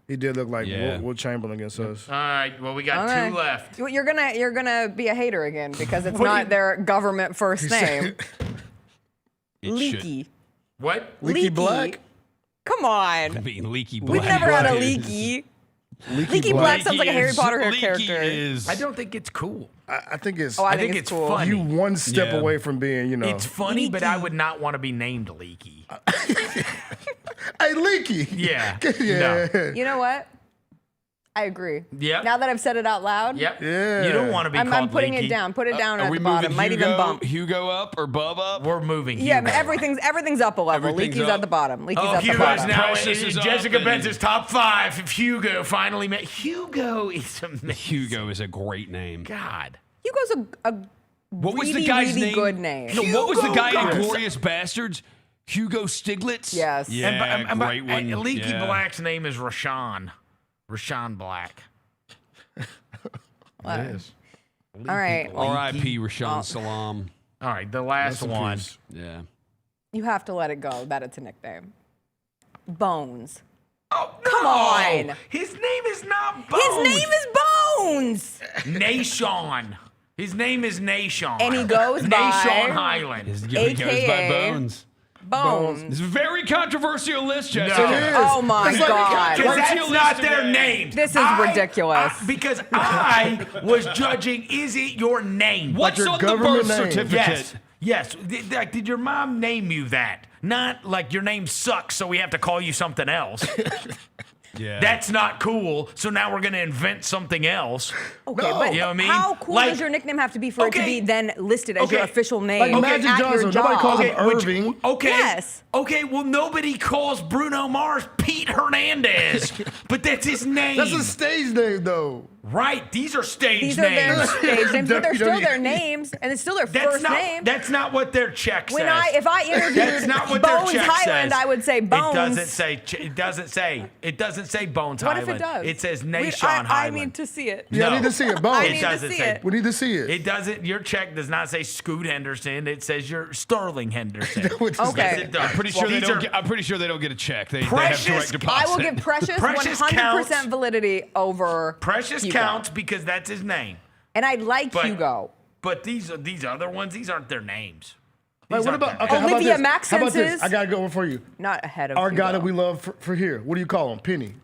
He did look like Yeah. Will Chamberlain against us. All right. Well, we got Okay. 2 left. You're gonna be a hater again because it's What do not you- their government first name. It Leaky. What? Leaky Black? Come on. should be Leaky We've Black. never had a Leaky. Leaky Black sounds like a Harry Potter Leaky character. Is, I don't think it's cool. I think it's. Oh, I think it's cool. funny. You one step Yeah. away from being, you know. It's funny, but I would not want to be named Leaky. Hey, Leaky. Yeah. yeah. No. You know what? I agree. Yep. Now that I've said it out loud, Yep. Yeah. You don't want to be I'm called putting Leaky. it down. Put it down are at we the moving bottom. Might Hugo, even bump. Hugo up or Bub up? We're moving Yeah, Hugo. everything's up a level. Everything's Leaky's up. at the bottom. Leaky's Oh, at the Hugo's bottom. now Precious is Jessica up Benson's top 5. If Hugo finally met Hugo is amazing. Hugo is a great name. God. Hugo's a What was really, the guy's really name? good name. No, what was the Hugo guy in Gonzalez. Glorious Bastards? Hugo Stiglitz? Yes. Yeah, And great one. Leaky Yeah. Black's name is Rashawn. Rashawn Black. What? It is. All right. R.I.P. Rashawn Oh. Salam. All right, the last Rest in one. peace. Yeah. You have to let it go that it's a nickname. Bones. Oh, Come no. on. His name is not Bones. His name is Bones. Nashon. His name is Nashon. And he goes by- Nashon Highland. He goes by AKA Bones. Bones. It's a very controversial list, Jessica. Oh my God. Because that's Controversial not list their today. name. This is ridiculous. Because I was judging, is it your name? What's your on the government birth name. certificate? Yes. Did your mom name you that? Not like your name sucks, so we have to call you something else. Yeah. That's not cool. So now we're gonna invent something else. Okay, No. but You know what I mean? how cool Like- does your nickname have to be for it to Okay. be then listed as Okay. your official name Like Magic at Johnson. your Nobody job? calls him which- Irving. okay. Yes. Okay, well, nobody calls Bruno Mars Pete Hernandez, but that's his name. That's a stage name, though. Right, these are stage These are their names. stage names, but they're still WWE. their names, and it's still their first name. That's not what their check When says. if I That's interviewed not what Bones their check Highland, says. I would say Bones. It doesn't say Bones What if Highland. it does? It says We- Nashon I Highland. need to see it. Yeah, I No. need to see it. Bones. I It need to doesn't see say it. We need to see it. It doesn't. Your check does not say Scoot Henderson. It says you're Sterling Henderson. Which is- Okay. Yes, it does. I'm pretty sure These they don't. are- I'm pretty sure they don't get a check. They have Precious- direct deposit. I will give Precious, Precious 100% counts. validity over Precious Hugo. counts because that's his name. And I like But- Hugo. But these other ones, these aren't their names. Wait, These what aren't about their okay? How about Olivia this? How about this? Maxence's- I gotta go one for you. Not ahead of Our Hugo. guy that we love for here. What do you call him? Penny.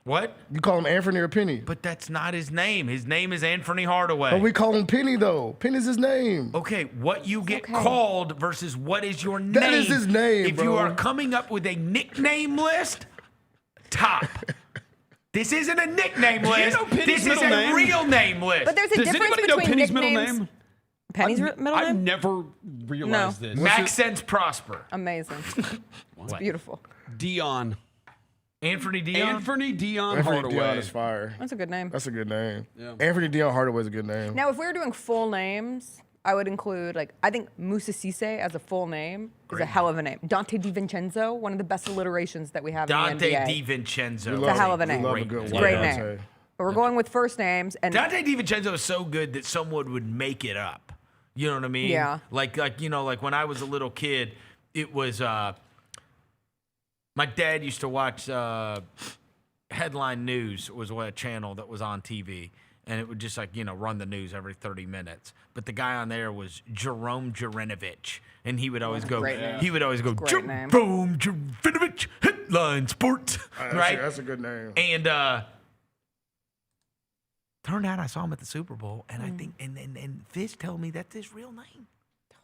What? You call him Anthony or Penny? But that's not his name. His name is Anthony Hardaway. But we call him Penny, though. Penny's his name. Okay, what you get called versus what is your name. That is his name, If bro. you are coming up with a nickname list, top. This isn't a nickname list. This is a real name list. But there's a Does difference anybody know between Penny's nicknames. middle name? Penny's middle name? I've never realized this. Maxence Prosper. Amazing. It's beautiful. Dion. Anthony Dion? Anthony Dion Anthony Hardaway. Dion is fire. That's a good name. That's a good name. Yeah. Anthony Dion Hardaway is a good name. Now, if we were doing full names, I would include, I think Musa Cisse as a full name is a hell of a name. Dante DiVincenzo, one of the best alliterations that we have in the NBA. Dante DiVincenzo. It's a hell of a name. It's a great name. But we're going with first names. And Dante DiVincenzo is so good that someone would make it up. You know what I mean? Yeah. Like when I was a little kid, it was my dad used to watch Headline News was a channel that was on TV, and it would just run the news every 30 minutes. But the guy on there was Jerome Jerinovich, and he would always go, Jerome Jerinovich, Headline Sports, right? That's a good name. And turned out I saw him at the Super Bowl, and I think and Fish told me that's his real name.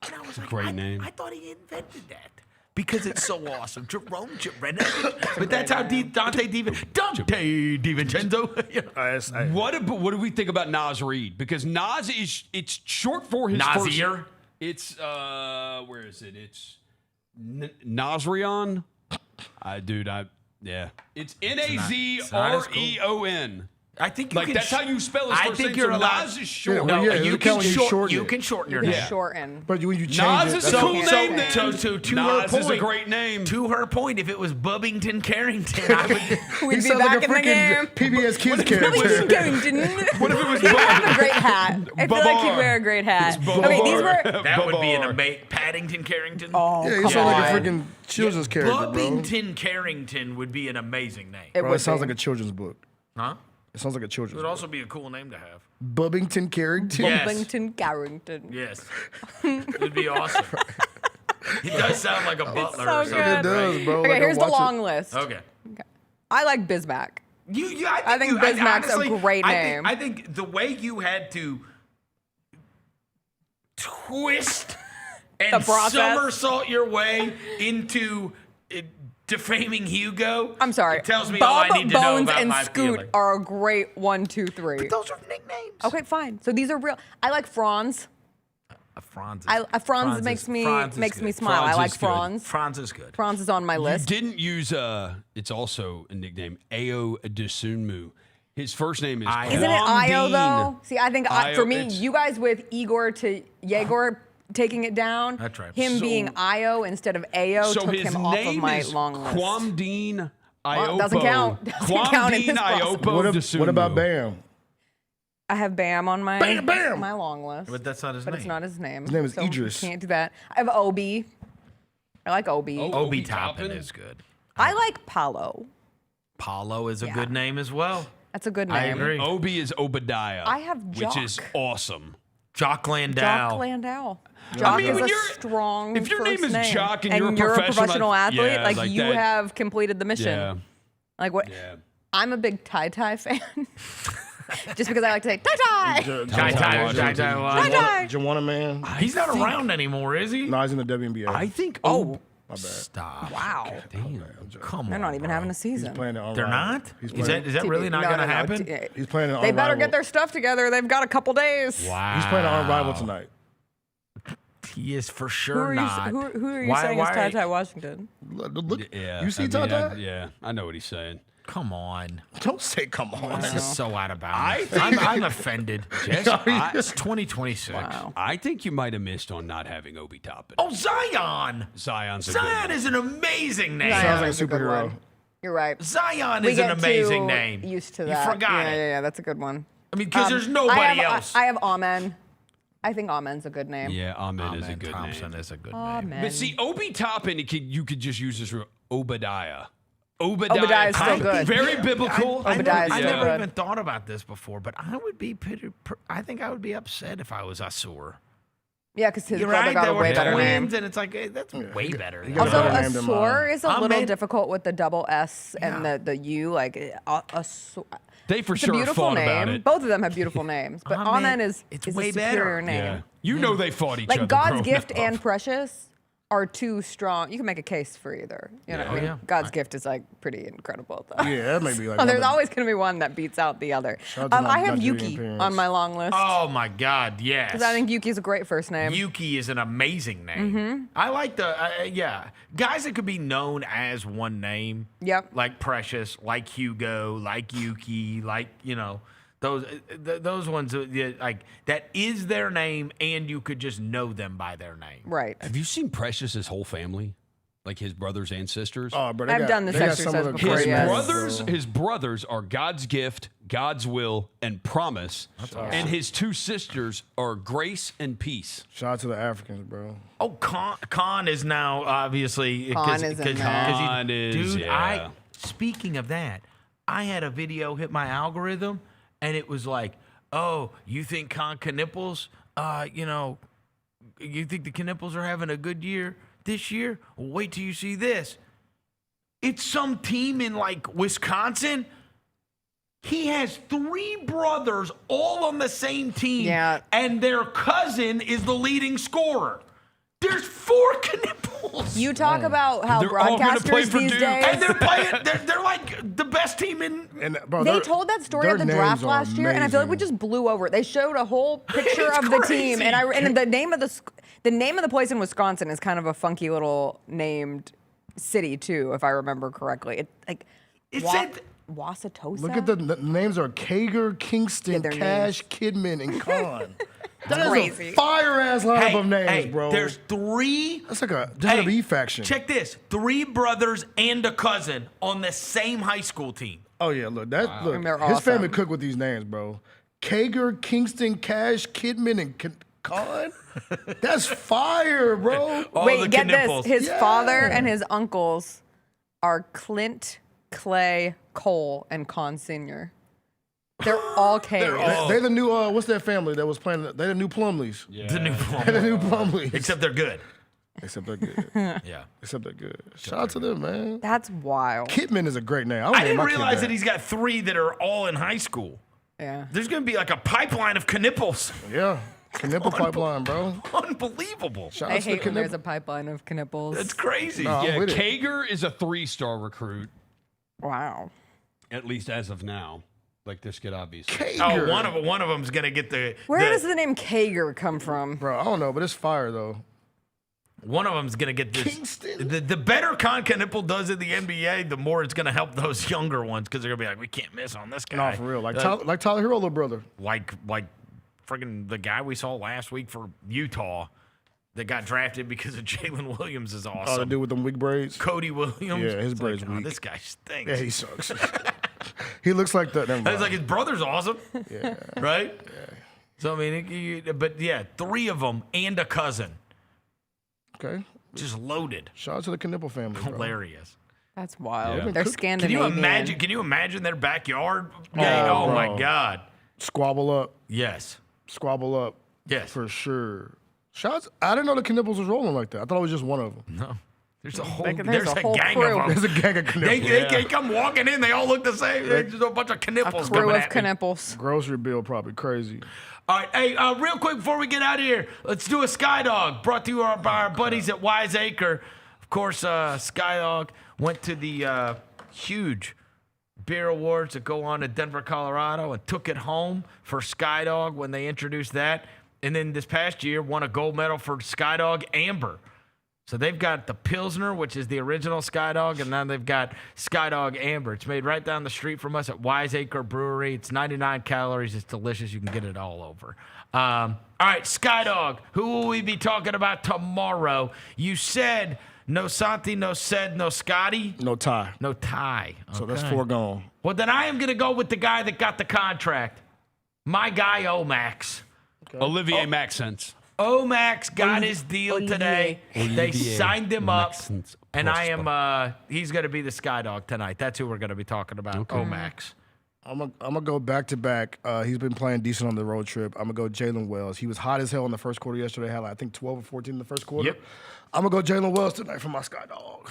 And I was like, Great name. I thought he invented that. Because it's so awesome. Jerome Jerinovich. But that's how Dante DiVincenzo. What do we think about Nas Reed? Because Nas it's short for his Nasir? It's where is it? It's Nasrion. Yeah. It's Nazreon. I think you can that's how you spell his first name. think you're allowed. Nas is short. You can shorten your name. Shorten. But when you change Nas it, is a cool name. To Nas her is a point, great name. To her point, if it was Bubbington Carrington, I would. We'd he be sounds back like a in the game. freaking PBS Kids character. What if it was He would have a great hat. I feel like he'd wear a great hat. Okay, these were. That would be an amazing Paddington Carrington. Oh, Yeah, he come sounds like a on. freaking children's character, bro. Bubbington Carrington would be an amazing name. Bro, it sounds like a children's book. Huh? It sounds like a It children's would book. also be a cool name to have. Bubbington Carrington? Yes. Bubbington Carrington. Yes. It'd be awesome. He does sound like a butler or something. good. It does, bro. Okay, Like, here's the watch it. long list. Okay. I like Bismack. I think Bismack's a great name. I think the way you had to twist and The process. somersault your way into defaming Hugo. I'm sorry. It tells me Bob, all I need to know Bones, about and my Scoot feeling. are a great 1, 2, 3. But those are nicknames. Okay, fine. So these are real. I like Franz. Franz. Franz makes me smile. I like Franz. Franz is good. Franz is on my list. You didn't use it's also a nickname, Ao Adesunmu. His first name is Isn't it Io though? See, I think Io, for me, it's- you guys with Igor to Yegor taking it down. That's right. Him being Io instead of Ao So took his him off of name my is long list. Quamdeen Iopo. Well, doesn't count. Doesn't count in this process. Iopo What about Bam? I have Bam on my Bam! my long list. But that's not his But name. it's not his name. His name is so Idris. Can't do that. I have Obi. I like Obi. Obi Toppin is good. I like Paulo. Paulo is a Yeah. good name as well. That's a good name. I agree. Obi is Obadiah. I have which is Jock. awesome. Jock Landau. Jock Landau. Jock mean, is when a you're- strong if your first name is name. Jock and you're a professional athlete, yeah, like like you that- have completed the mission. Yeah. Like what? Yeah. I'm a big tie fan. Just because I like to say tie. Tie. Joanna Man? He's not around anymore, is he? No, he's in the WNBA. I think. My bad. Stop. Wow. Come on. They're not even having a He's season. playing it on They're Unrivaled. not? He's Is playing, that really not No, going to no, no. happen? he's playing it on They better Unrivaled. get their stuff together. They've got a couple days. Wow. He's playing on Unrivaled tonight. He is for Who sure are not. you, who are you saying is Ty Ty Washington? Look, Yeah. you see I mean, Tata? Yeah, I know what he's saying. Come on. Don't say come on. This is so out of bounds. I'm offended. Jess, It's 2026. Wow. I think you might have missed on not having Obi Toppin. Oh, Zion. Zion's a good Zion one. is an amazing name. Sounds like a That's a good superhero. one. You're right. Zion We is an get amazing too name. Used to You that. forgot it. Yeah, that's a good one. I mean, because there's I nobody have, else. I have Amen. I think Amen's a good name. Yeah, Ahmed is a Amen good Thompson name. is a good name. Amen. But see, Obi Toppin, you could just use this for Obadiah. Obadiah. Obadiah is still good. Very biblical. I Obadiah is never, still I never good. even thought about this before, but I would be I think I would be upset if I was Asur. Yeah, because his You're brother right. got They a were way better name. twins, and it's like, hey, that's way better. Also, Asor is a little difficult with the double S and the U. Like, They for it's a sure beautiful fought name. about it. Both of them have beautiful names, but Amen is way a superior better. name. Yeah. You know they fought each Like other. God's growing Gift up. and Precious are too strong. You can make a case for either. You know, Yeah. I mean, Oh, yeah. God's Gift is like pretty incredible, though. Yeah, that may be like. Oh, there's one of always going to be one that beats out the other. Shout out to I have Nigerian Yuki parents. on my long list Oh my God, yes. because I think Yuki's a great first name. Yuki is an amazing name. I like the guys that could be known as one name. Yep. Like Precious, like Hugo, like Yuki, like those ones like that is their name, and you could just know them by their name. Right. Have you seen Precious's whole family? Like his brothers and sisters? Oh, but I've done this exercise before. His brothers are God's Gift, God's Will, and Promise. awesome. And his two sisters are Grace and Peace. Shout out to the Africans, bro. Oh, Khan is now obviously Khan is in there. Khan is, dude. yeah. Speaking of that, I had a video hit my algorithm, and it was like, "Oh, you think Khan Knipples? You think the Knipples are having a good year this year? Well, wait till you see this. It's some team in like Wisconsin." He has 3 brothers all on the same team, and their cousin is the leading scorer. There's 4 Knipples. You talk about how They're all gonna play broadcasters for these Duke. days. And they're playing. They're like the best team in. And bro, They told that story at the draft last year, and I feel like we just blew over it. They showed a whole picture It's of the crazy. team, and the name of the place in Wisconsin is kind of a funky little named city too, if I remember correctly. It said. Wasatosa. Look at the names are Kager, Kingston, their Cash, Kidman, and Khan. That is crazy. a fire ass lineup of names, bro. There's 3. That's like a WWE faction. Check this: 3 brothers and a cousin on the same high school team. Oh yeah, look look. And they're His awesome. family cooked with these names, bro. Kager, Kingston, Cash, Kidman, and Khan. That's fire, bro. Wait, get this: his father and his uncles are Clint, Clay, Cole, and Con Sr. They're all K's. They're the new what's that family that was playing? They're the new Plumleys. Yeah. The new Plumleys. They're the new Plumleys. Except they're good. Except they're good. Yeah. Except they're good. Shout out to them, man. That's wild. Kidman is a great name. I didn't realize that he's got 3 that are all in high school. Yeah. There's going to be like a pipeline of Knipples. Yeah. Knipple pipeline, bro. Unbelievable. I hate when there's a pipeline of Knipples. That's crazy. No, I'm Yeah, with it. Kager is a 3-star recruit, Wow. at least as of now. Like this kid, obviously. Kager. Oh, one of them's going to get the. Where does the name Kager come from? Bro, I don't know, but it's fire though. One of them's going to get this. Kingston. The better Con Knipple does in the NBA, the more it's going to help those younger ones because they're going to be like, we can't miss on this guy. Nah, for real. Like Tyler Hero, little brother. Like friggin' the guy we saw last week for Utah that got drafted because of Jaylon Williams is awesome. Oh, the dude with them weak braids. Cody Williams. Yeah, his It's braids like, oh, weak. this guy stinks. Yeah, he sucks. He looks like that. I was like, his brother's awesome. Yeah. Right? Yeah. So, I mean, but yeah, 3 of them and a cousin. Okay. Just loaded. Shout out to the Knipple family. Bro. Hilarious. That's wild. Yeah. They're Scandinavian. Can you imagine their backyard? Oh, Oh my bro. God. Squabble up. Yes. Squabble up. Yes. For sure. Shots. I didn't know the Knipples was rolling like that. I thought it was just one of them. No. There's a whole, There's a whole gang crew. of them. There's a gang of Knipples. They come walking in. They all look the same. There's just a bunch of Knipples A crew coming of at me. Knipples. Grocery bill probably crazy. All right, hey, real quick before we get out of here, let's do a Skydog brought to you by our buddies at Wiseacre. Of course, Skydog went to the huge beer awards that go on in Denver, Colorado, and took it home for Skydog when they introduced that. And then this past year, won a gold medal for Skydog Amber. So they've got the Pilsner, which is the original Skydog, and then they've got Skydog Amber. It's made right down the street from us at Wiseacre Brewery. It's 99 calories. It's delicious. You can get it all over. All right, Skydog, who will we be talking about tomorrow? You said no Santi, no Said, no Scotty. No tie. No tie. So that's Okay. foregone. Well, then I am going to go with the guy that got the contract. My guy, Omax. Olivier Maxence. Omax got his deal today. They Olivier signed him up, Maxence and I am. He's going to be the Skydog tonight. That's who we're going to be talking about. Okay. Omax. I'm gonna go back to back. He's been playing decent on the road trip. I'm gonna go Jalen Wells. He was hot as hell in the first quarter yesterday. Had I think 12 or 14 in the first quarter. Yep. I'm gonna go Jalen Wells tonight for my Sky Dog.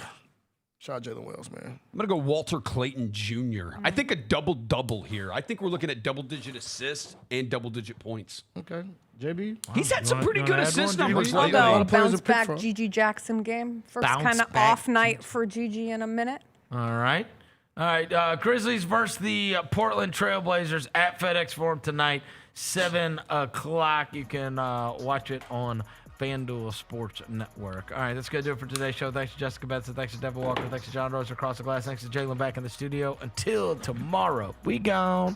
Shout out Jalen Wells, man. I'm going to go Walter Clayton Jr. I think a double-double here. I think we're looking at double-digit assists and double-digit points. Okay. JB? He's had some pretty good assist numbers I'll lately. go bounce back Gigi Jackson game. First kind of off night for Gigi in a minute. All right. Grizzlies versus the Portland Trailblazers at FedEx Forum tonight, 7 o'clock. You can watch it on FanDuel Sports Network. All right, that's going to do it for today's show. Thanks to Jessica Benson. Thanks to Devin Walker. Thanks to John Rose across the glass. Thanks to Jaylon back in the studio. Until tomorrow, we gone.